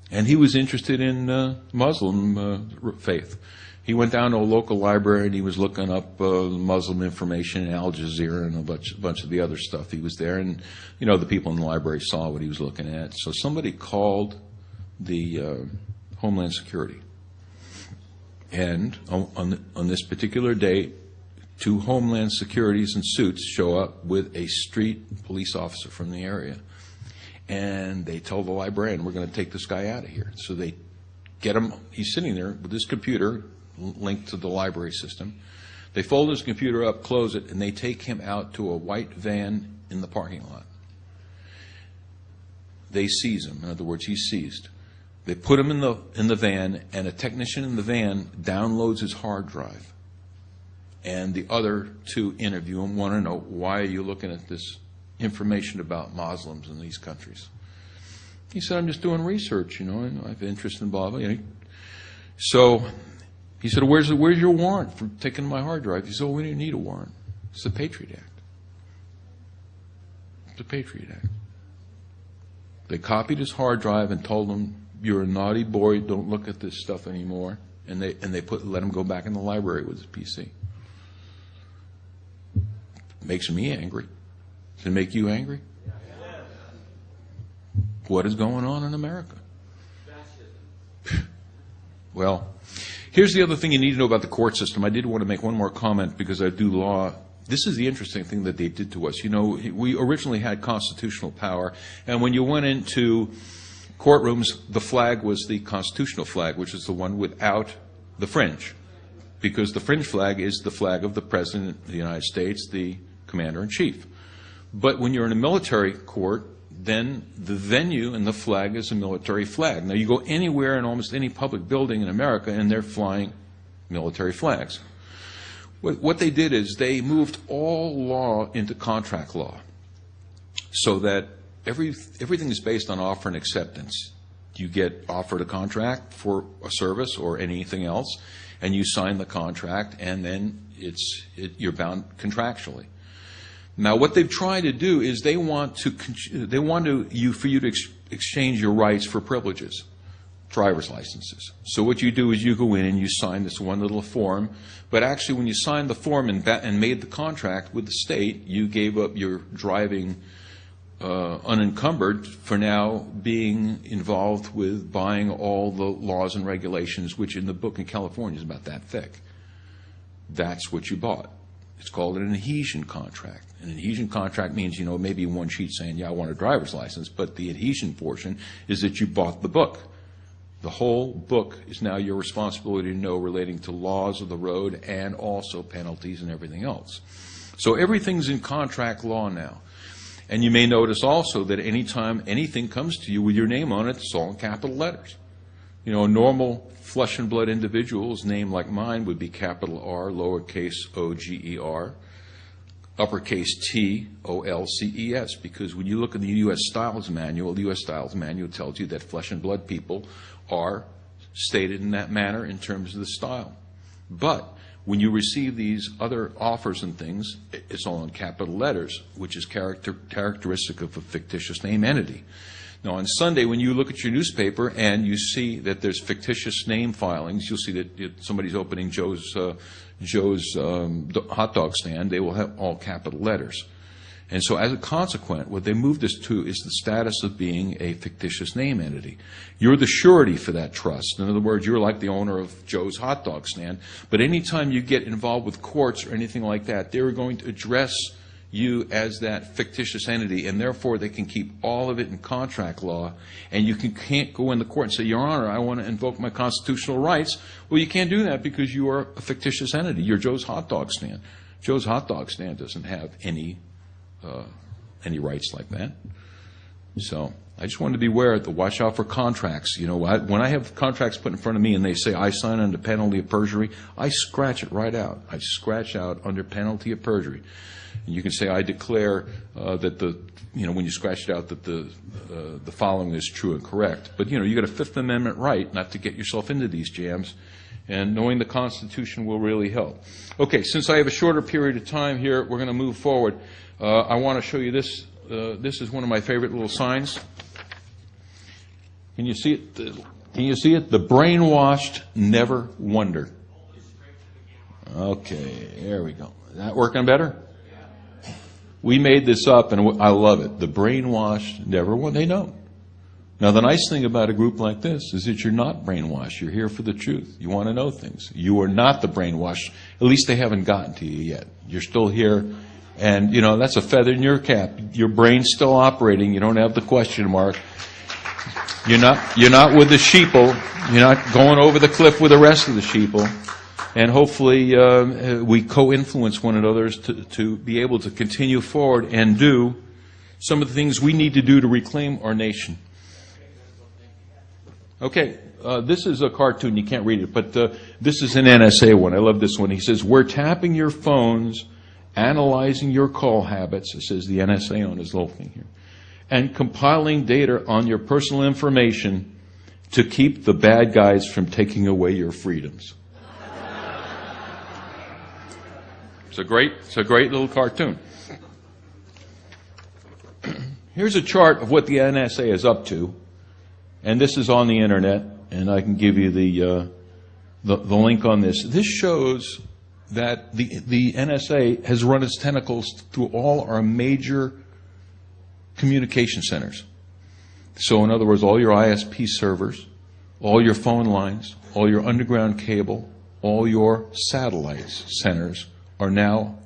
and he was interested in Muslim faith. He went down to a local library and he was looking up Muslim information in Al Jazeera and a bunch of the other stuff. He was there, and the people in the library saw what he was looking at. So somebody called the Homeland Security, and on this particular day, 2 Homeland Securities in suits show up with a street police officer from the area, and they tell the librarian, we're going to take this guy out of here. So they get him. He's sitting there with his computer linked to the library system. They fold his computer up, close it, and they take him out to a white van in the parking lot. They seize him. In other words, he's seized. They put him in the van, and a technician in the van downloads his hard drive. And the other 2 interview him, want to know, why are you looking at this information about Muslims in these countries? He said, I'm just doing research, and I have interest in blah, blah. So he said, where's your warrant for taking my hard drive? He said, we didn't need a warrant. It's the Patriot Act. It's the Patriot Act. They copied his hard drive and told him, you're a naughty boy, don't look at this stuff anymore. And they let him go back in the library with his PC. Makes me angry. Does it make you angry? What is going on in America? Well, here's the other thing you need to know about the court system. I did want to make one more comment because I do law. This is the interesting thing that they did to us. We originally had constitutional power, and when you went into courtrooms, the flag was the constitutional flag, which is the one without the fringe, because the fringe flag is the flag of the President of the United States, the Commander-in-Chief. But when you're in a military court, then the venue and the flag is a military flag. Now, you go anywhere in almost any public building in America, and they're flying military flags. What they did is they moved all law into contract law, so that everything is based on offer and acceptance. You get offered a contract for a service or anything else, and you sign the contract, and then you're bound contractually. Now, what they've tried to do is for you to exchange your rights for privileges, driver's licenses. So what you do is you go in and you sign this one little form, but actually when you signed the form and made the contract with the state, you gave up your driving unencumbered for now being involved with buying all the laws and regulations, which in the book in California is about that thick. That's what you bought. It's called an adhesion contract. An adhesion contract means, maybe one sheet saying, yeah, I want a driver's license, but the adhesion portion is that you bought the book. The whole book is now your responsibility to know, relating to laws of the road and also penalties and everything else. So everything's in contract law now. And you may notice also that anytime anything comes to you with your name on it, it's all in capital letters. A normal flesh and blood individual's name like mine would be capital R, lowercase O-G-E-R, uppercase T-O-L-C-E-S, because when you look at the U.S. Styles Manual, the U.S. Styles Manual tells you that flesh and blood people are stated in that manner in terms of the style. But when you receive these other offers and things, it's all in capital letters, which is characteristic of a fictitious name entity. Now, on Sunday, when you look at your newspaper and you see that there's fictitious name filings, you'll see that somebody's opening Joe's hot dog stand. They will have all capital letters. And so as a consequence, what they moved us to is the status of being a fictitious name entity. You're the surety for that trust. In other words, you're like the owner of Joe's hot dog stand. But anytime you get involved with courts or anything like that, they're going to address you as that fictitious entity, and therefore they can keep all of it in contract law, and you can't go in the court and say, Your Honor, I want to invoke my constitutional rights. Well, you can't do that because you are a fictitious entity. You're Joe's hot dog stand. Joe's hot dog stand doesn't have any rights like that. So I just wanted to be aware to watch out for contracts. When I have contracts put in front of me and they say I sign under penalty of perjury, I scratch it right out. I scratch out under penalty of perjury. And you can say I declare that when you scratch it out that the following is true and correct. But you got a Fifth Amendment right not to get yourself into these jams, and knowing the Constitution will really help. Okay, since I have a shorter period of time here, we're going to move forward. I want to show you this. This is one of my favorite little signs. Can you see it? Can you see it? The brainwashed never wonder. Okay, there we go. Is that working better? We made this up, and I love it. The brainwashed never wonder. They don't. Now, the nice thing about a group like this is that you're not brainwashed. You're here for the truth. You want to know things. You are not the brainwashed. At least they haven't gotten to you yet. You're still here. And, that's a feather in your cap. Your brain's still operating. You don't have the question mark. You're not with the sheeple. You're not going over the cliff with the rest of the sheeple. And hopefully we co-influence one another to be able to continue forward and do some of the things we need to do to reclaim our nation. Okay, this is a cartoon. You can't read it, but this is an NSA one. I love this one. He says, we're tapping your phones, analyzing your call habits, it says the NSA on his little thing here, and compiling data on your personal information to keep the bad guys from taking away your freedoms. It's a great little cartoon. Here's a chart of what the NSA is up to, and this is on the internet, and I can give you the link on this. This shows that the NSA has run its tentacles through all our major communication centers. So in other words, all your ISP servers, all your phone lines, all your underground cable, all your satellite centers are now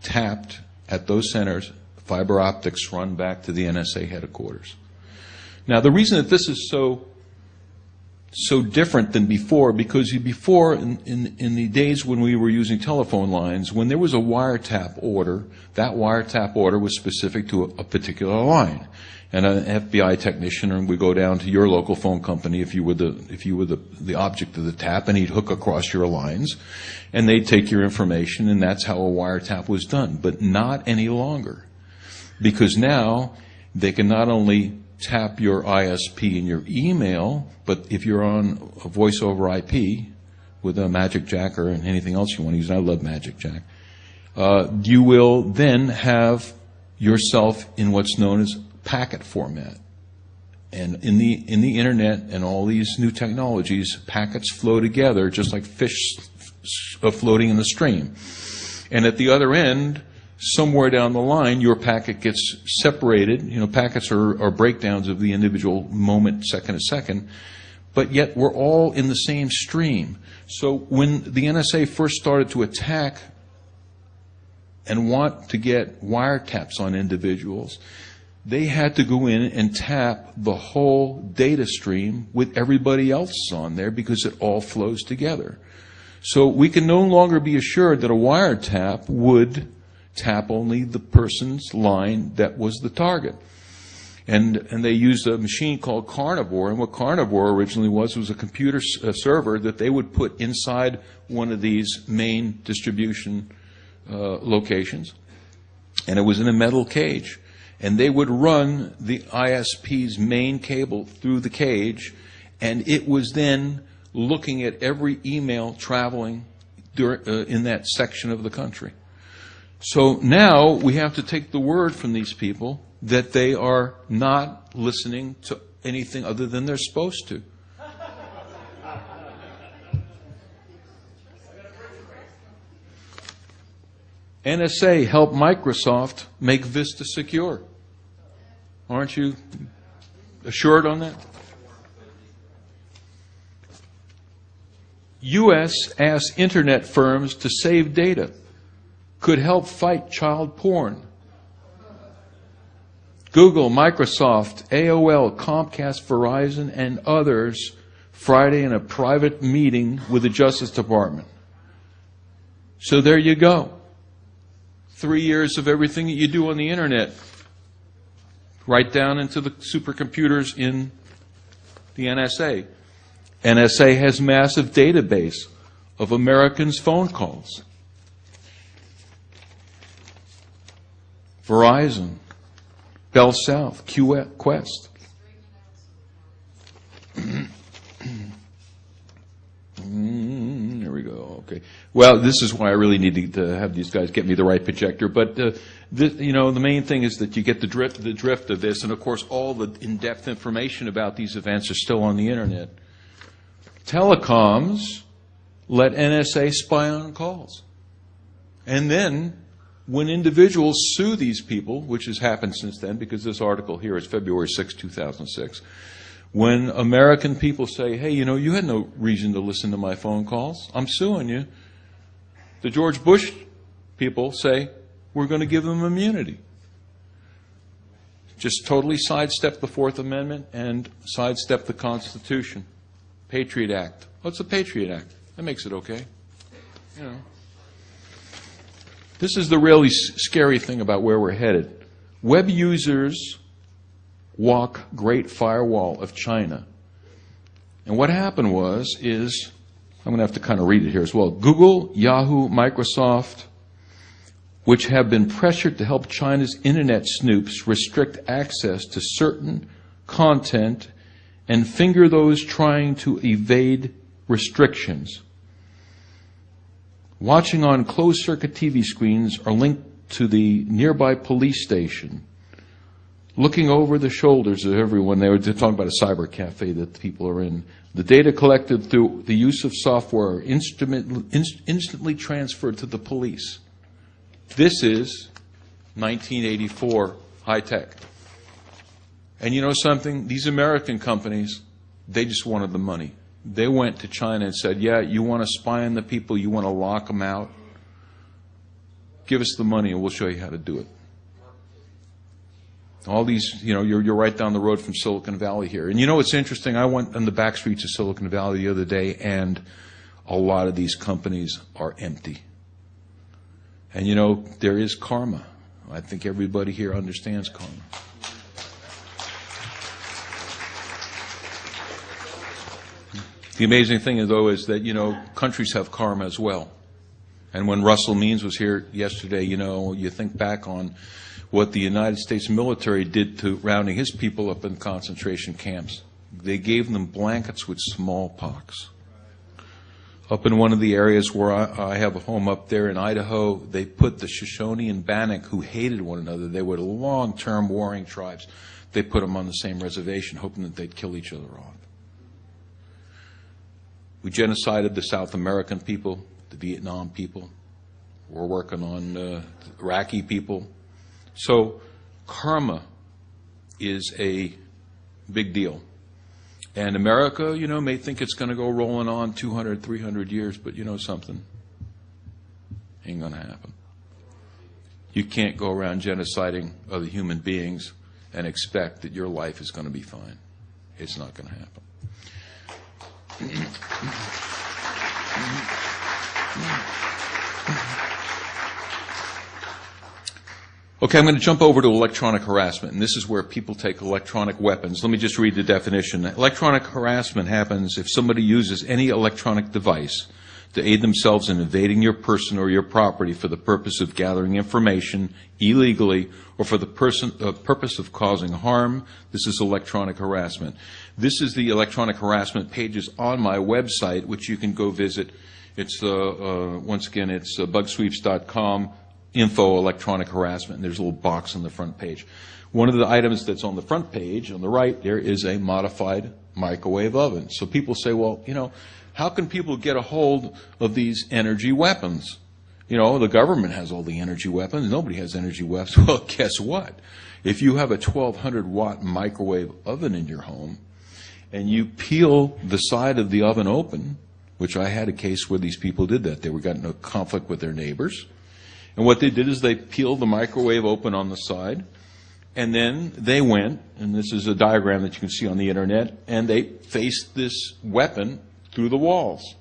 tapped at those centers. Fiber optics run back to the NSA headquarters. Now, the reason that this is so different than before, because before, in the days when we were using telephone lines, when there was a wiretap order, that wiretap order was specific to a particular line. And an FBI technician would go down to your local phone company if you were the object of the tap, and he'd hook across your lines, and they'd take your information, and that's how a wiretap was done. But not any longer, because now they can not only tap your ISP and your email, but if you're on a voice over IP with a Magic Jack or anything else you want to use, and I love Magic Jack, you will then have yourself in what's known as packet format. And in the internet and all these new technologies, packets flow together just like fish floating in the stream. And at the other end, somewhere down the line, your packet gets separated. Packets are breakdowns of the individual moment, second to second, but yet we're all in the same stream. So when the NSA first started to attack and want to get wiretaps on individuals, they had to go in and tap the whole data stream with everybody else on there because it all flows together. So we can no longer be assured that a wiretap would tap only the person's line that was the target. And they used a machine called Carnivore. And what Carnivore originally was a computer server that they would put inside one of these main distribution locations. And it was in a metal cage. And they would run the ISP's main cable through the cage, and it was then looking at every email traveling in that section of the country. So now we have to take the word from these people that they are not listening to anything other than they're supposed to. NSA helped Microsoft make Vista secure. Aren't you assured on that? U.S. asks internet firms to save data. Could help fight child porn. Google, Microsoft, AOL, Comcast, Verizon, and others Friday in a private meeting with the Justice Department. So there you go. 3 years of everything that you do on the internet, right down into the supercomputers in the NSA. NSA has massive database of Americans' phone calls. Verizon, Bell South, Quest. There we go. Okay. Well, this is why I really need to have these guys get me the right projector. But the main thing is that you get the drift of this, and of course, all the in-depth information about these events are still on the internet. Telecoms let NSA spy on calls, and then when individuals sue these people, which has happened since then, because this article here is February 6, 2006. When American people say, hey, you had no reason to listen to my phone calls, I'm suing you, the George Bush people say, we're going to give them immunity. Just totally sidestep the Fourth Amendment and sidestep the Constitution. Patriot Act. What's the Patriot Act? That makes it okay. This is the really scary thing about where we're headed. Web users walk Great Firewall of China. And what happened is, I'm going to have to kind of read it here as well. Google, Yahoo, Microsoft, which have been pressured to help China's internet snoops restrict access to certain content and finger those trying to evade restrictions. Watching on closed-circuit TV screens are linked to the nearby police station. Looking over the shoulders of everyone, they were talking about a cyber cafe that the people are in. The data collected through the use of software are instantly transferred to the police. This is 1984 high-tech. And you know something? These American companies, they just wanted the money. They went to China and said, yeah, you want to spy on the people, you want to lock them out? Give us the money and we'll show you how to do it. All these, you're right down the road from Silicon Valley here. And what's interesting? I went on the back streets of Silicon Valley the other day, and a lot of these companies are empty. And there is karma. I think everybody here understands karma. The amazing thing, though, is that, countries have karma as well. And when Russell Means was here yesterday, you think back on what the United States military did to rounding his people up in concentration camps. They gave them blankets with smallpox. Up in one of the areas where I have a home up there in Idaho, they put the Shoshone and Bannock, who hated one another. They were long-term warring tribes. They put them on the same reservation, hoping that they'd kill each other off. We genocided the South American people, the Vietnam people. We're working on the Iraqi people. So karma is a big deal. And America, may think it's going to go rolling on 200, 300 years, but something? Ain't going to happen. You can't go around genociding other human beings and expect that your life is going to be fine. It's not going to happen. Okay, I'm going to jump over to electronic harassment, and this is where people take electronic weapons. Let me just read the definition. Electronic harassment happens if somebody uses any electronic device to aid themselves in invading your person or your property for the purpose of gathering information illegally or for the purpose of causing harm. This is electronic harassment. This is the electronic harassment pages on my website, which you can go visit. It's, once again, it's bugsweeps.com. Info electronic harassment, and there's a little box on the front page. One of the items that's on the front page, on the right, there is a modified microwave oven. So people say, well, how can people get a hold of these energy weapons? The government has all the energy weapons. Nobody has energy weapons. Well, guess what? If you have a 1,200-watt microwave oven in your home, and you peel the side of the oven open, which I had a case where these people did that. They got in a conflict with their neighbors. And what they did is they peeled the microwave open on the side, and then they went, and this is a diagram that you can see on the internet, and they faced this weapon through the walls.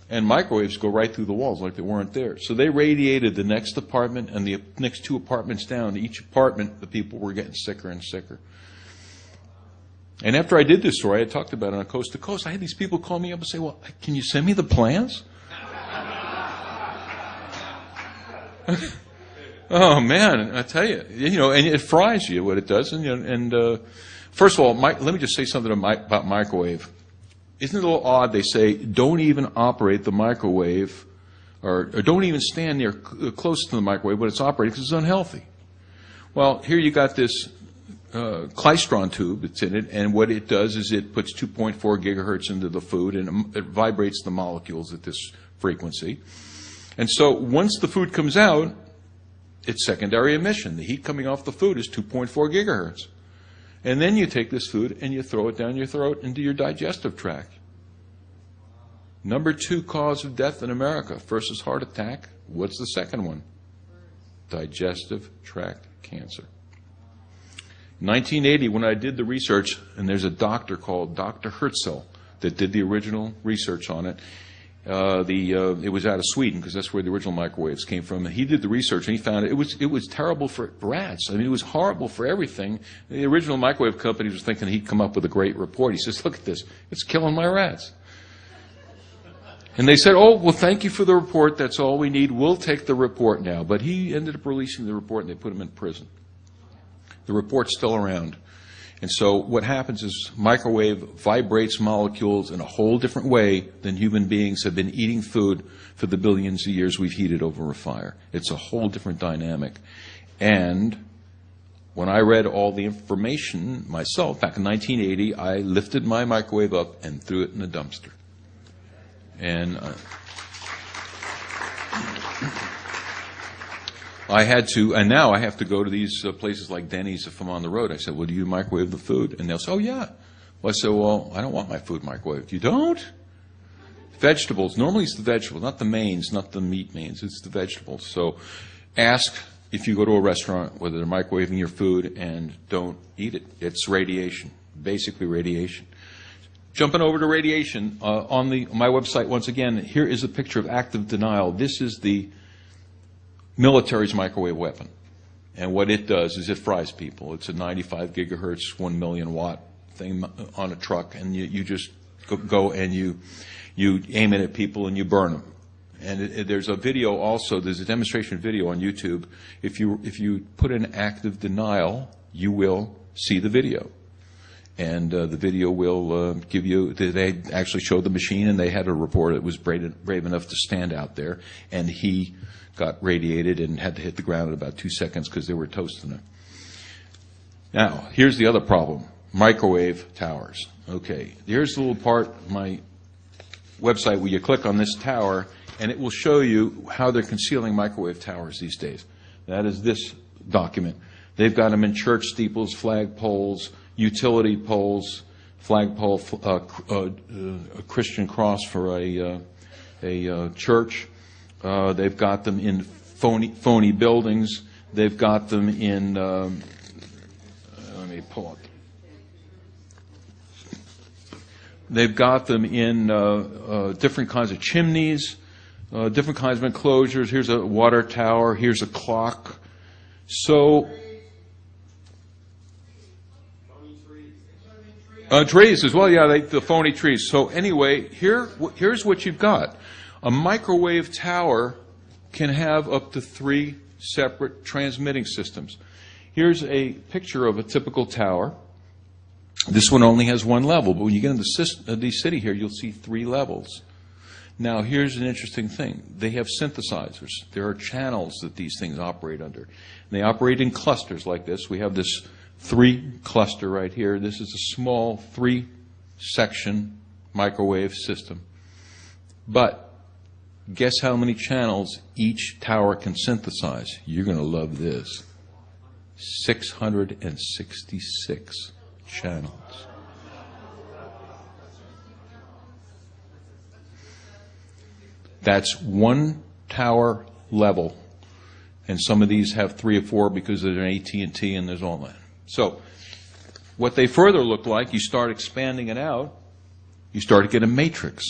And microwaves go right through the walls like they weren't there. So they radiated the next apartment and the next 2 apartments down. Each apartment, the people were getting sicker and sicker. And after I did this story, I talked about it on Coast to Coast. I had these people call me up and say, well, can you send me the plans? Oh man, I tell you, and it fries you what it does. And first of all, let me just say something about microwave. Isn't it a little odd? They say don't even operate the microwave, or don't even stand near close to the microwave when it's operating because it's unhealthy. Well, here you got this klystron tube that's in it, and what it does is it puts 2.4 gigahertz into the food, and it vibrates the molecules at this frequency. And so once the food comes out, it's secondary emission. The heat coming off the food is 2.4 gigahertz. And then you take this food and you throw it down your throat into your digestive tract. Number 2 cause of death in America. First is heart attack. What's the second one? Digestive tract cancer. In 1980, when I did the research, and there's a doctor called Dr. Herzl that did the original research on it. It was out of Sweden because that's where the original microwaves came from. And he did the research and he found it was terrible for rats. I mean, it was horrible for everything. The original microwave company was thinking he'd come up with a great report. He says, look at this. It's killing my rats. And they said, oh, well, thank you for the report. That's all we need. We'll take the report now. But he ended up releasing the report and they put him in prison. The report's still around. And so what happens is microwave vibrates molecules in a whole different way than human beings have been eating food for the billions of years we've heated over a fire. It's a whole different dynamic. And when I read all the information myself, back in 1980, I lifted my microwave up and threw it in a dumpster. And now I have to go to these places like Denny's if I'm on the road. I said, well, do you microwave the food? And they'll say, oh, yeah. Well, I said, well, I don't want my food microwaved. You don't? Vegetables. Normally it's the vegetables, not the mains, not the meat mains. It's the vegetables. So ask if you go to a restaurant whether they're microwaving your food and don't eat it. It's radiation, basically radiation. Jumping over to radiation, on my website, once again, here is a picture of active denial. This is the military's microwave weapon. And what it does is it fries people. It's a 95 gigahertz, 1 million watt thing on a truck, and you just go and you aim it at people and you burn them. And there's a video also, there's a demonstration video on YouTube. If you put in active denial, you will see the video. And the video will give you, they actually showed the machine, and they had a reporter that was brave enough to stand out there, and he got radiated and had to hit the ground in about 2 seconds because they were toasting him. Now, here's the other problem, microwave towers. Okay, here's the little part of my website where you click on this tower, and it will show you how they're concealing microwave towers these days. That is this document. They've got them in church steeples, flag poles, utility poles, flagpole, a Christian cross for a church. They've got them in phony buildings. They've got them in, let me pull up. They've got them in different kinds of chimneys, different kinds of enclosures. Here's a water tower. Here's a clock. So, trees as well, yeah, the phony trees. So anyway, here's what you've got. A microwave tower can have up to 3 separate transmitting systems. Here's a picture of a typical tower. This one only has 1 level, but when you get into the city here, you'll see 3 levels. Now, here's an interesting thing. They have synthesizers. There are channels that these things operate under. They operate in clusters like this. We have this 3 cluster right here. This is a small 3-section microwave system. But guess how many channels each tower can synthesize? You're going to love this. 666 channels. That's 1 tower level, and some of these have 3 or 4 because there's an AT&T and there's all that. So what they further look like, you start expanding it out, you start to get a matrix.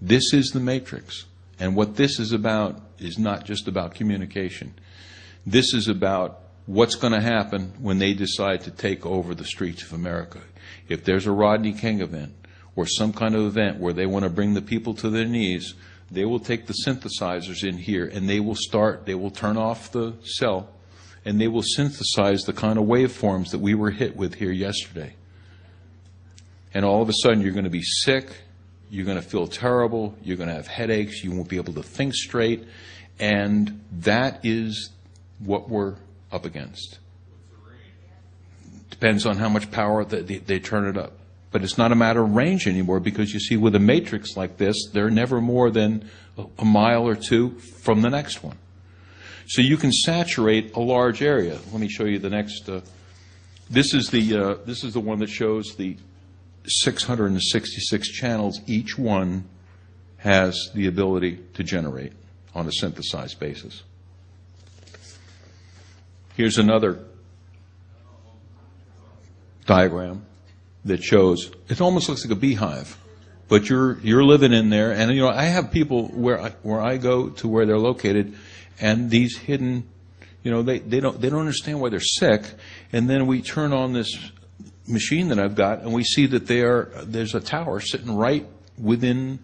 This is the matrix. And what this is about is not just about communication. This is about what's going to happen when they decide to take over the streets of America. If there's a Rodney King event or some kind of event where they want to bring the people to their knees, they will take the synthesizers in here and they will turn off the cell and they will synthesize the kind of waveforms that we were hit with here yesterday. And all of a sudden you're going to be sick, you're going to feel terrible, you're going to have headaches, you won't be able to think straight, and that is what we're up against. Depends on how much power they turn it up. But it's not a matter of range anymore, because you see with a matrix like this, they're never more than a mile or 2 from the next one. So you can saturate a large area. Let me show you the next. This is the one that shows the 666 channels. Each one has the ability to generate on a synthesized basis. Here's another diagram that shows, it almost looks like a beehive, but you're living in there. And I have people where I go to where they're located, and these hidden, they don't understand why they're sick. And then we turn on this machine that I've got, and we see that there's a tower sitting right within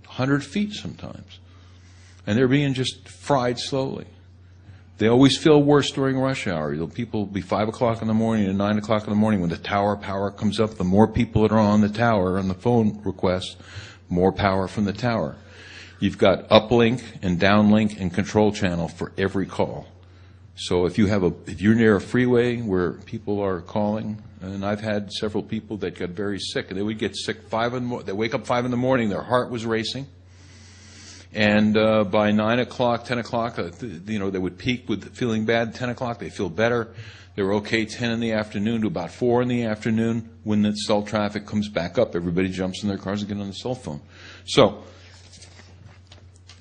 100 feet sometimes, and they're being just fried slowly. They always feel worse during rush hour. People will be 5 o'clock in the morning and 9 o'clock in the morning when the tower power comes up. The more people that are on the tower on the phone requests, more power from the tower. You've got uplink and downlink and control channel for every call. So if you're near a freeway where people are calling, and I've had several people that got very sick, and they would get sick they wake up 5 in the morning, their heart was racing. And by 9 o'clock, 10 o'clock, they would peak with feeling bad. 10 o'clock, they feel better. They were okay 10 in the afternoon to about 4 in the afternoon. When the cell traffic comes back up, everybody jumps in their cars and get on the cell phone. So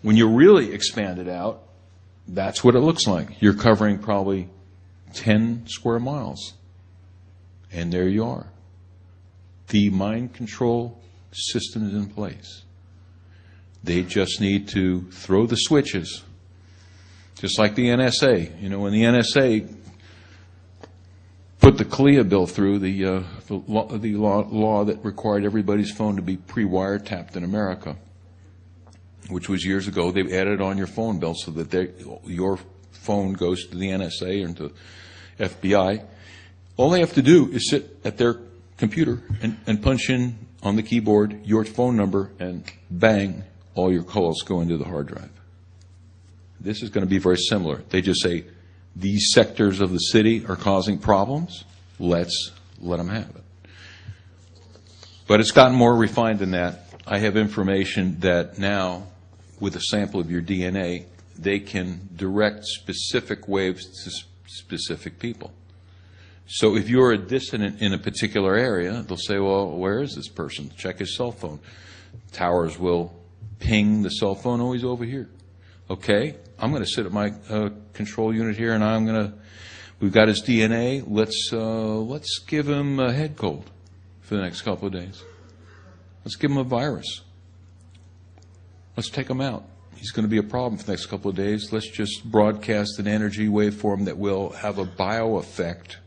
when you really expand it out, that's what it looks like. You're covering probably 10 square miles. And there you are. The mind control system is in place. They just need to throw the switches, just like the NSA. When the NSA put the CLIA bill through, the law that required everybody's phone to be pre-wiretapped in America, which was years ago, they added on your phone bill so that your phone goes to the NSA or to FBI. All they have to do is sit at their computer and punch in on the keyboard your phone number, and bang, all your calls go into the hard drive. This is going to be very similar. They just say, these sectors of the city are causing problems. Let's let them have it. But it's gotten more refined than that. I have information that now, with a sample of your DNA, they can direct specific waves to specific people. So if you're a dissident in a particular area, they'll say, well, where is this person? Check his cell phone. Towers will ping the cell phone, oh, he's over here. Okay, I'm going to sit at my control unit here, and we've got his DNA. Let's give him a head cold for the next couple of days. Let's give him a virus. Let's take him out. he's going to be a problem for the next couple of days. Let's just broadcast an energy waveform that will have a bio effect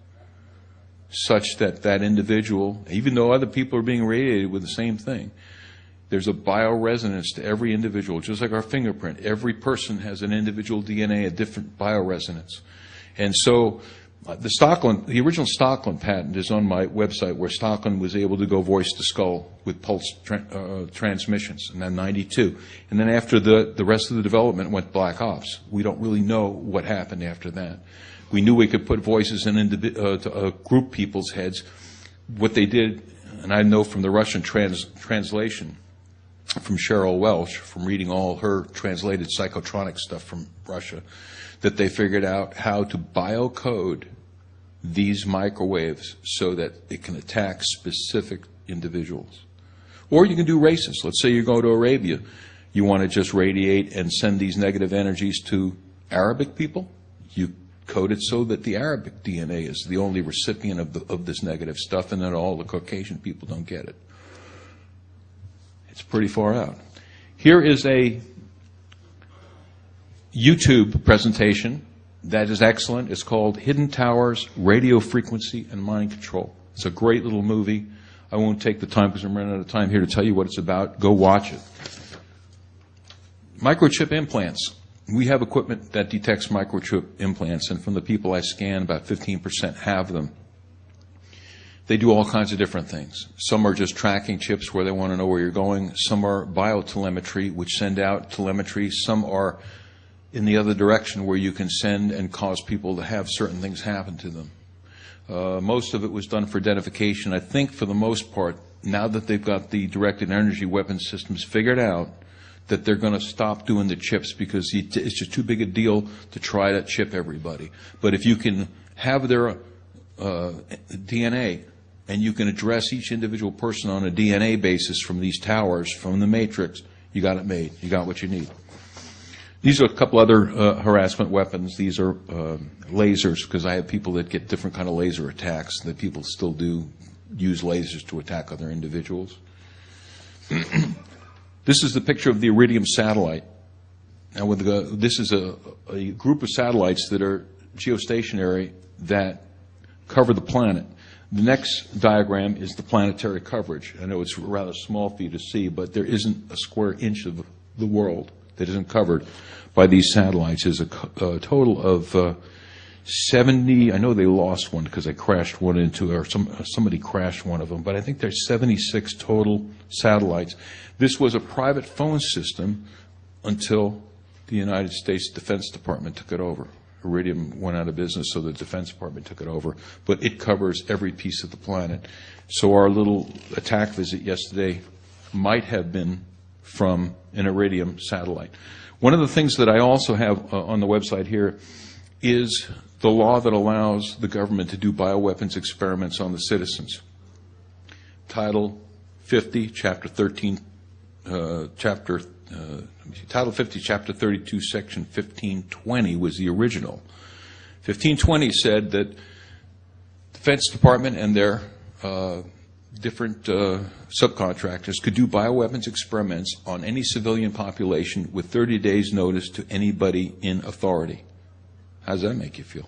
such that that individual, even though other people are being radiated with the same thing, there's a bioresonance to every individual, just like our fingerprint. Every person has an individual DNA, a different bioresonance. And so the original Stockland patent is on my website, where Stockland was able to go voice to skull with pulse transmissions in 92. And then after the rest of the development went black ops. We don't really know what happened after that. We knew we could put voices in group people's heads. What they did, and I know from the Russian translation from Cheryl Welch, from reading all her translated psychotronic stuff from Russia, that they figured out how to biocode these microwaves so that it can attack specific individuals. Or you can do races. Let's say you go to Arabia. You want to just radiate and send these negative energies to Arabic people. You code it so that the Arabic DNA is the only recipient of this negative stuff, and then all the Caucasian people don't get it. It's pretty far out. Here is a YouTube presentation that is excellent. It's called Hidden Towers, Radio Frequency, and Mind Control. It's a great little movie. I won't take the time because I'm running out of time here to tell you what it's about. Go watch it. Microchip implants. We have equipment that detects microchip implants, and from the people I scan, about 15% have them. They do all kinds of different things. Some are just tracking chips where they want to know where you're going. Some are biotelemetry, which send out telemetry. Some are in the other direction, where you can send and cause people to have certain things happen to them. Most of it was done for identification. I think for the most part, now that they've got the directed energy weapon systems figured out, that they're going to stop doing the chips because it's just too big a deal to try to chip everybody. But if you can have their DNA, and you can address each individual person on a DNA basis from these towers, from the matrix, you got it made. You got what you need. These are a couple other harassment weapons. These are lasers, because I have people that get different kind of laser attacks, that people still do use lasers to attack other individuals. This is the picture of the Iridium satellite. Now, this is a group of satellites that are geostationary that cover the planet. The next diagram is the planetary coverage. I know it's rather small for you to see, but there isn't a square inch of the world that isn't covered by these satellites. There's a total of 70. I know they lost one because they crashed one into, or somebody crashed one of them, but I think there's 76 total satellites. This was a private phone system until the United States Defense Department took it over. Iridium went out of business, so the Defense Department took it over. But it covers every piece of the planet. So our little attack visit yesterday might have been from an Iridium satellite. One of the things that I also have on the website here is the law that allows the government to do bioweapons experiments on the citizens. Title 50, Chapter 13, Title 50, Chapter 32, Section 1520 was the original. 1520 said that Defense Department and their different subcontractors could do bioweapons experiments on any civilian population with 30 days' notice to anybody in authority. How does that make you feel?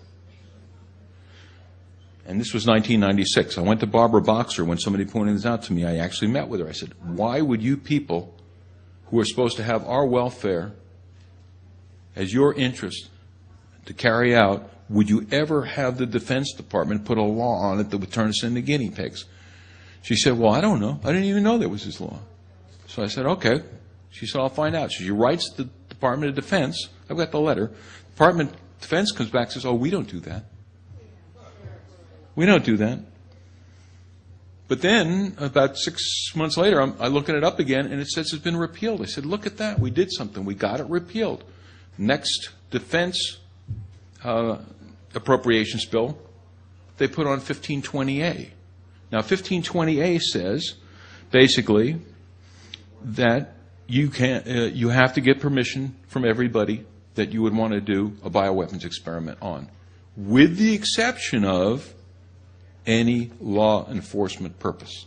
And this was 1996. I went to Barbara Boxer when somebody pointed this out to me. I actually met with her. I said, why would you people who are supposed to have our welfare as your interest to carry out, would you ever have the Defense Department put a law on it that would turn us into guinea pigs? She said, well, I don't know. I didn't even know there was this law. So I said, okay. She said, I'll find out. She writes the Department of Defense. I've got the letter. Department of Defense comes back and says, oh, we don't do that. We don't do that. But then, about 6 months later, I looking it up again, and it says it's been repealed. I said, look at that. We did something. We got it repealed. Next defense appropriations bill, they put on 1520A. Now, 1520A says, basically, that you have to get permission from everybody that you would want to do a bioweapons experiment on, with the exception of any law enforcement purpose.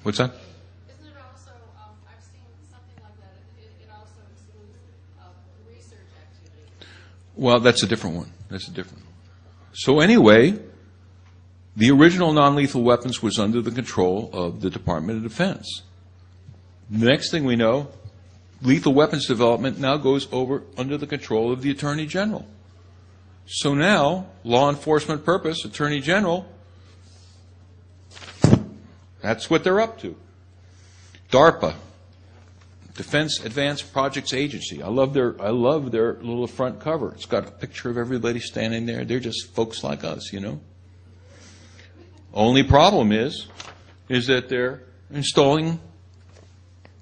What's that? Isn't it also, I've seen something like that, it also excludes research activity. Well, that's a different one. That's a different one. So anyway, the original non-lethal weapons was under the control of the Department of Defense. The next thing we know, lethal weapons development now goes over under the control of the Attorney General. So now, law enforcement purpose, Attorney General, that's what they're up to. DARPA, Defense Advanced Projects Agency. I love their little front cover. It's got a picture of everybody standing there. They're just folks like us, you know. Only problem is that they're installing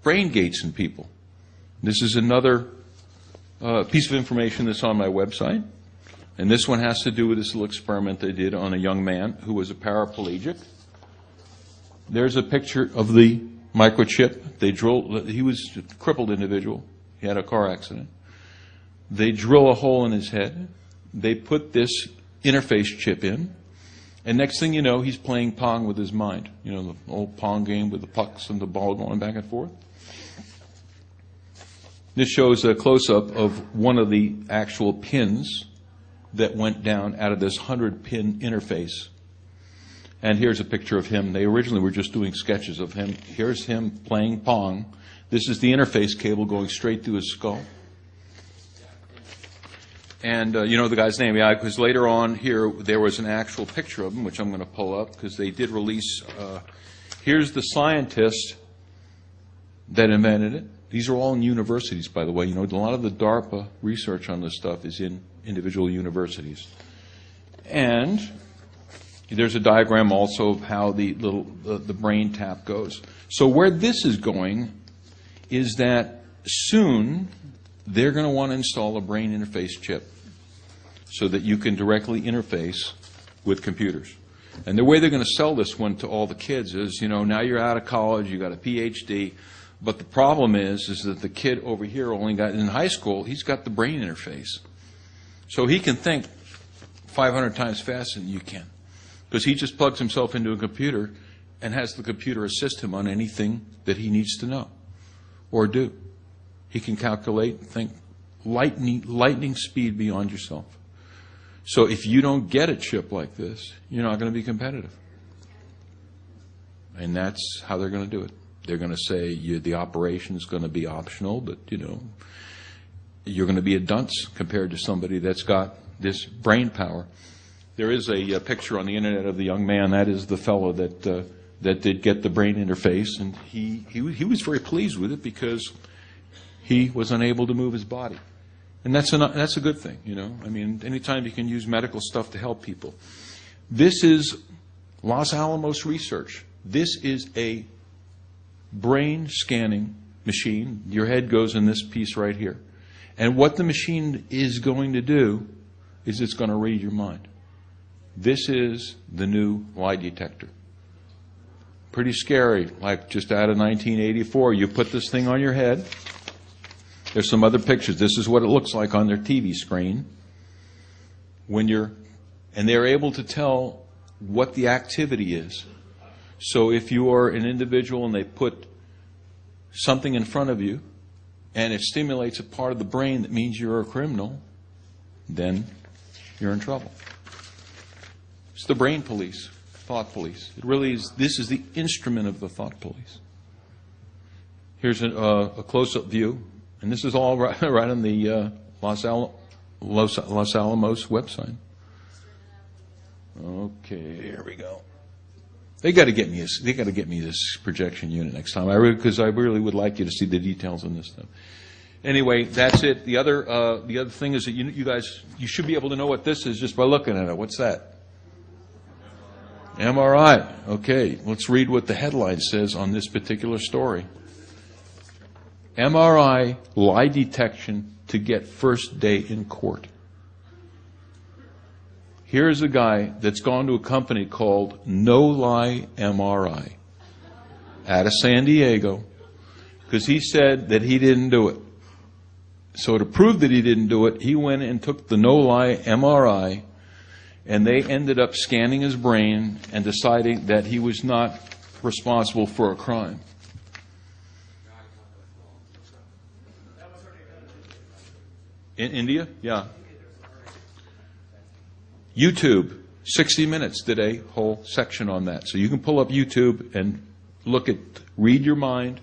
brain gates in people. This is another piece of information that's on my website. And this one has to do with this little experiment they did on a young man who was a paraplegic. There's a picture of the microchip. He was a crippled individual. He had a car accident. They drill a hole in his head. They put this interface chip in. And next thing you know, he's playing Pong with his mind. You know, the old Pong game with the pucks and the ball going back and forth. This shows a close-up of one of the actual pins that went down out of this 100-pin interface. And here's a picture of him. They originally were just doing sketches of him. Here's him playing Pong. This is the interface cable going straight through his skull. And you know the guy's name, yeah, because later on here there was an actual picture of him, which I'm going to pull up, because they did release. Here's the scientist that invented it. These are all in universities, by the way. You know, a lot of the DARPA research on this stuff is in individual universities. And there's a diagram also of how the brain tap goes. So where this is going is that soon they're going to want to install a brain interface chip so that you can directly interface with computers. And the way they're going to sell this one to all the kids is, you know, now you're out of college, you got a PhD, but the problem is that the kid over here only got, in high school, he's got the brain interface. So he can think 500 times faster than you can, because he just plugs himself into a computer and has the computer assist him on anything that he needs to know or do. He can calculate, think lightning speed beyond yourself. So if you don't get a chip like this, you're not going to be competitive. And that's how they're going to do it. They're going to say the operation is going to be optional, but, you know, you're going to be a dunce compared to somebody that's got this brain power. There is a picture on the internet of the young man. That is the fellow that did get the brain interface, and he was very pleased with it because he was unable to move his body. And that's a good thing, you know. I mean, anytime you can use medical stuff to help people. This is Los Alamos research. This is a brain scanning machine. Your head goes in this piece right here. And what the machine is going to do is it's going to read your mind. This is the new lie detector. Pretty scary, like just out of 1984. You put this thing on your head. There's some other pictures. This is what it looks like on their TV screen. And they're able to tell what the activity is. So if you are an individual and they put something in front of you and it stimulates a part of the brain that means you're a criminal, then you're in trouble. It's the brain police, thought police. It really is. This is the instrument of the thought police. Here's a close-up view, and this is all right on the Los Alamos website. Okay, here we go. They got to get me this projection unit next time. Because I really would like you to see the details on this stuff. Anyway, that's it. The other thing is that you guys should be able to know what this is just by looking at it. What's that? MRI. Okay, let's read what the headline says on this particular story. MRI lie detection to get first day in court. Here's a guy that's gone to a company called No Lie MRI out of San Diego because he said that he didn't do it. So to prove that he didn't do it, he went and took the No Lie MRI, and they ended up scanning his brain and deciding that he was not responsible for a crime. In India? Yeah. YouTube, 60 Minutes did a whole section on that. So you can pull up YouTube and look at Read Your Mind,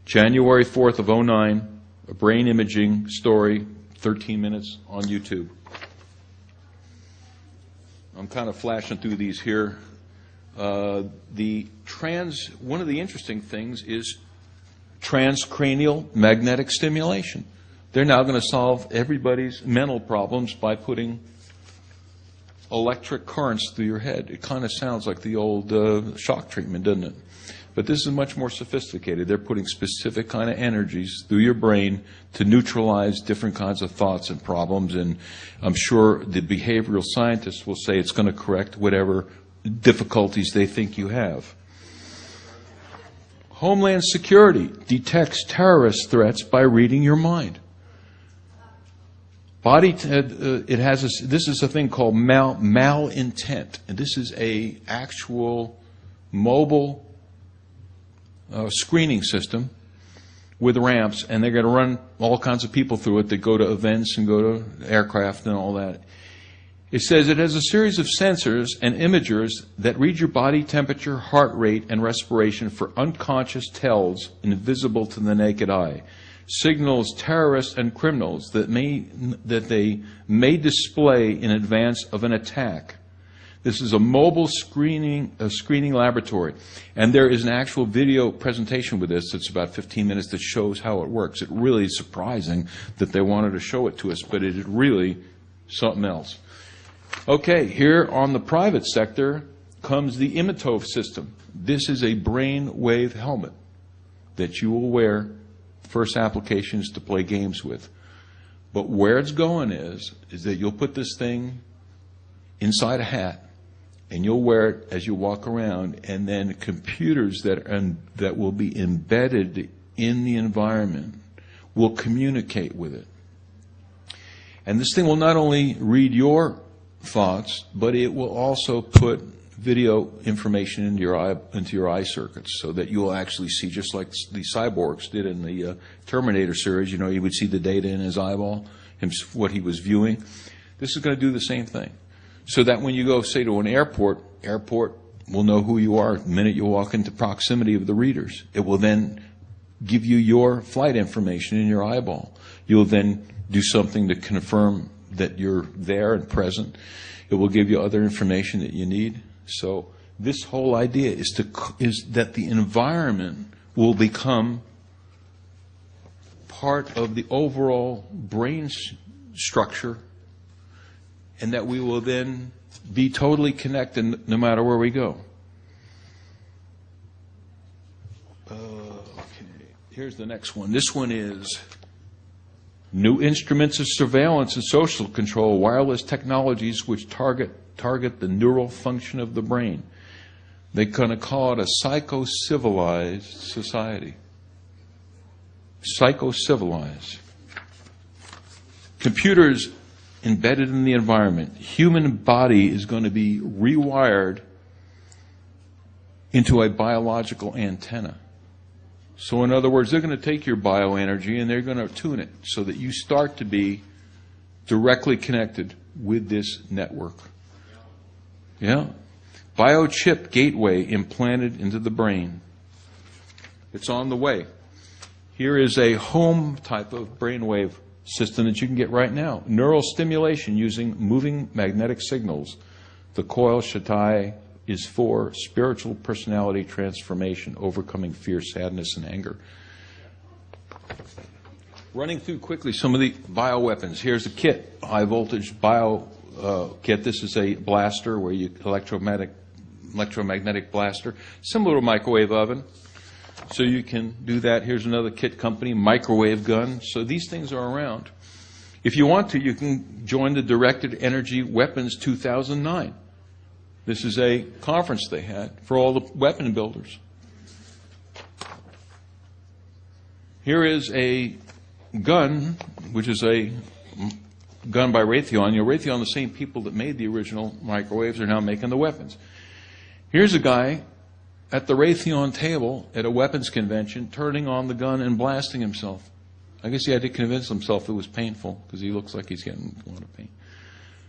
January 4th of 2009, a brain imaging story, 13 minutes on YouTube. I'm kind of flashing through these here. One of the interesting things is transcranial magnetic stimulation. They're now going to solve everybody's mental problems by putting electric currents through your head. It kind of sounds like the old shock treatment, doesn't it? But this is much more sophisticated. They're putting specific kind of energies through your brain to neutralize different kinds of thoughts and problems. And I'm sure the behavioral scientists will say it's going to correct whatever difficulties they think you have. Homeland Security detects terrorist threats by reading your mind. This is a thing called malintent, and this is a actual mobile screening system with ramps, and they're going to run all kinds of people through it that go to events and go to aircraft and all that. It says it has a series of sensors and imagers that read your body temperature, heart rate, and respiration for unconscious tells invisible to the naked eye. Signals terrorists and criminals that they may display in advance of an attack. This is a mobile screening laboratory, and there is an actual video presentation with this that's about 15 minutes that shows how it works. It really is surprising that they wanted to show it to us, but it is really something else. Okay, here on the private sector comes the Imitov system. This is a brain wave helmet that you will wear. First applications to play games with. But where it's going is that you'll put this thing inside a hat and you'll wear it as you walk around, and then computers that will be embedded in the environment will communicate with it. And this thing will not only read your thoughts, but it will also put video information into your eye circuits, so that you will actually see, just like the cyborgs did in the Terminator series. You know, you would see the data in his eyeball, what he was viewing. This is going to do the same thing, so that when you go, say, to an airport will know who you are the minute you walk into proximity of the readers. It will then give you your flight information in your eyeball. You'll then do something to confirm that you're there and present. It will give you other information that you need. So this whole idea is that the environment will become part of the overall brain structure, and that we will then be totally connected no matter where we go. Okay, here's the next one. This one is new instruments of surveillance and social control, wireless technologies which target the neural function of the brain. They're going to call it a psycho-civilized society. Psycho-civilized. Computers embedded in the environment. Human body is going to be rewired into a biological antenna. So in other words, they're going to take your bioenergy and they're going to tune it so that you start to be directly connected with this network. Yeah. Biochip gateway implanted into the brain. It's on the way. Here is a home type of brainwave system that you can get right now. Neural stimulation using moving magnetic signals. The coil Shatai is for spiritual personality transformation, overcoming fear, sadness, and anger. Running through quickly some of the bioweapons. Here's a kit, high voltage bio kit. This is a blaster where you electromagnetic blaster, similar to a microwave oven. So you can do that. Here's another kit company, microwave gun. So these things are around. If you want to, you can join the Directed Energy Weapons 2009. This is a conference they had for all the weapon builders. Here is a gun, which is a gun by Raytheon. You know, Raytheon, the same people that made the original microwaves, are now making the weapons. Here's a guy at the Raytheon table at a weapons convention, turning on the gun and blasting himself. I guess he had to convince himself it was painful because he looks like he's getting a lot of pain.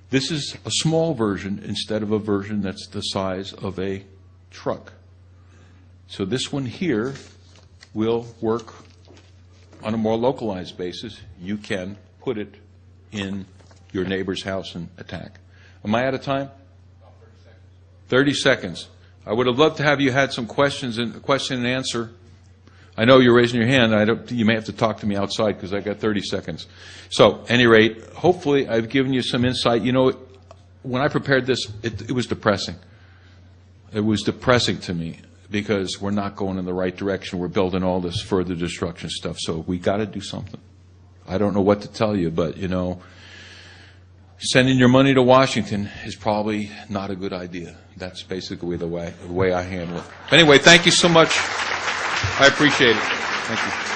This is a small version instead of a version that's the size of a truck. So this one here will work on a more localized basis. You can put it in your neighbor's house and attack. Am I out of time? 30 seconds. I would have loved to have you had some questions and question and answer. I know you're raising your hand. You may have to talk to me outside because I got 30 seconds. So, at any rate, hopefully I've given you some insight. You know, when I prepared this, it was depressing. It was depressing to me because we're not going in the right direction. We're building all this further destruction stuff. So we got to do something. I don't know what to tell you, but, you know, sending your money to Washington is probably not a good idea. That's basically the way I handle it. Anyway, thank you so much. I appreciate it. Thank you.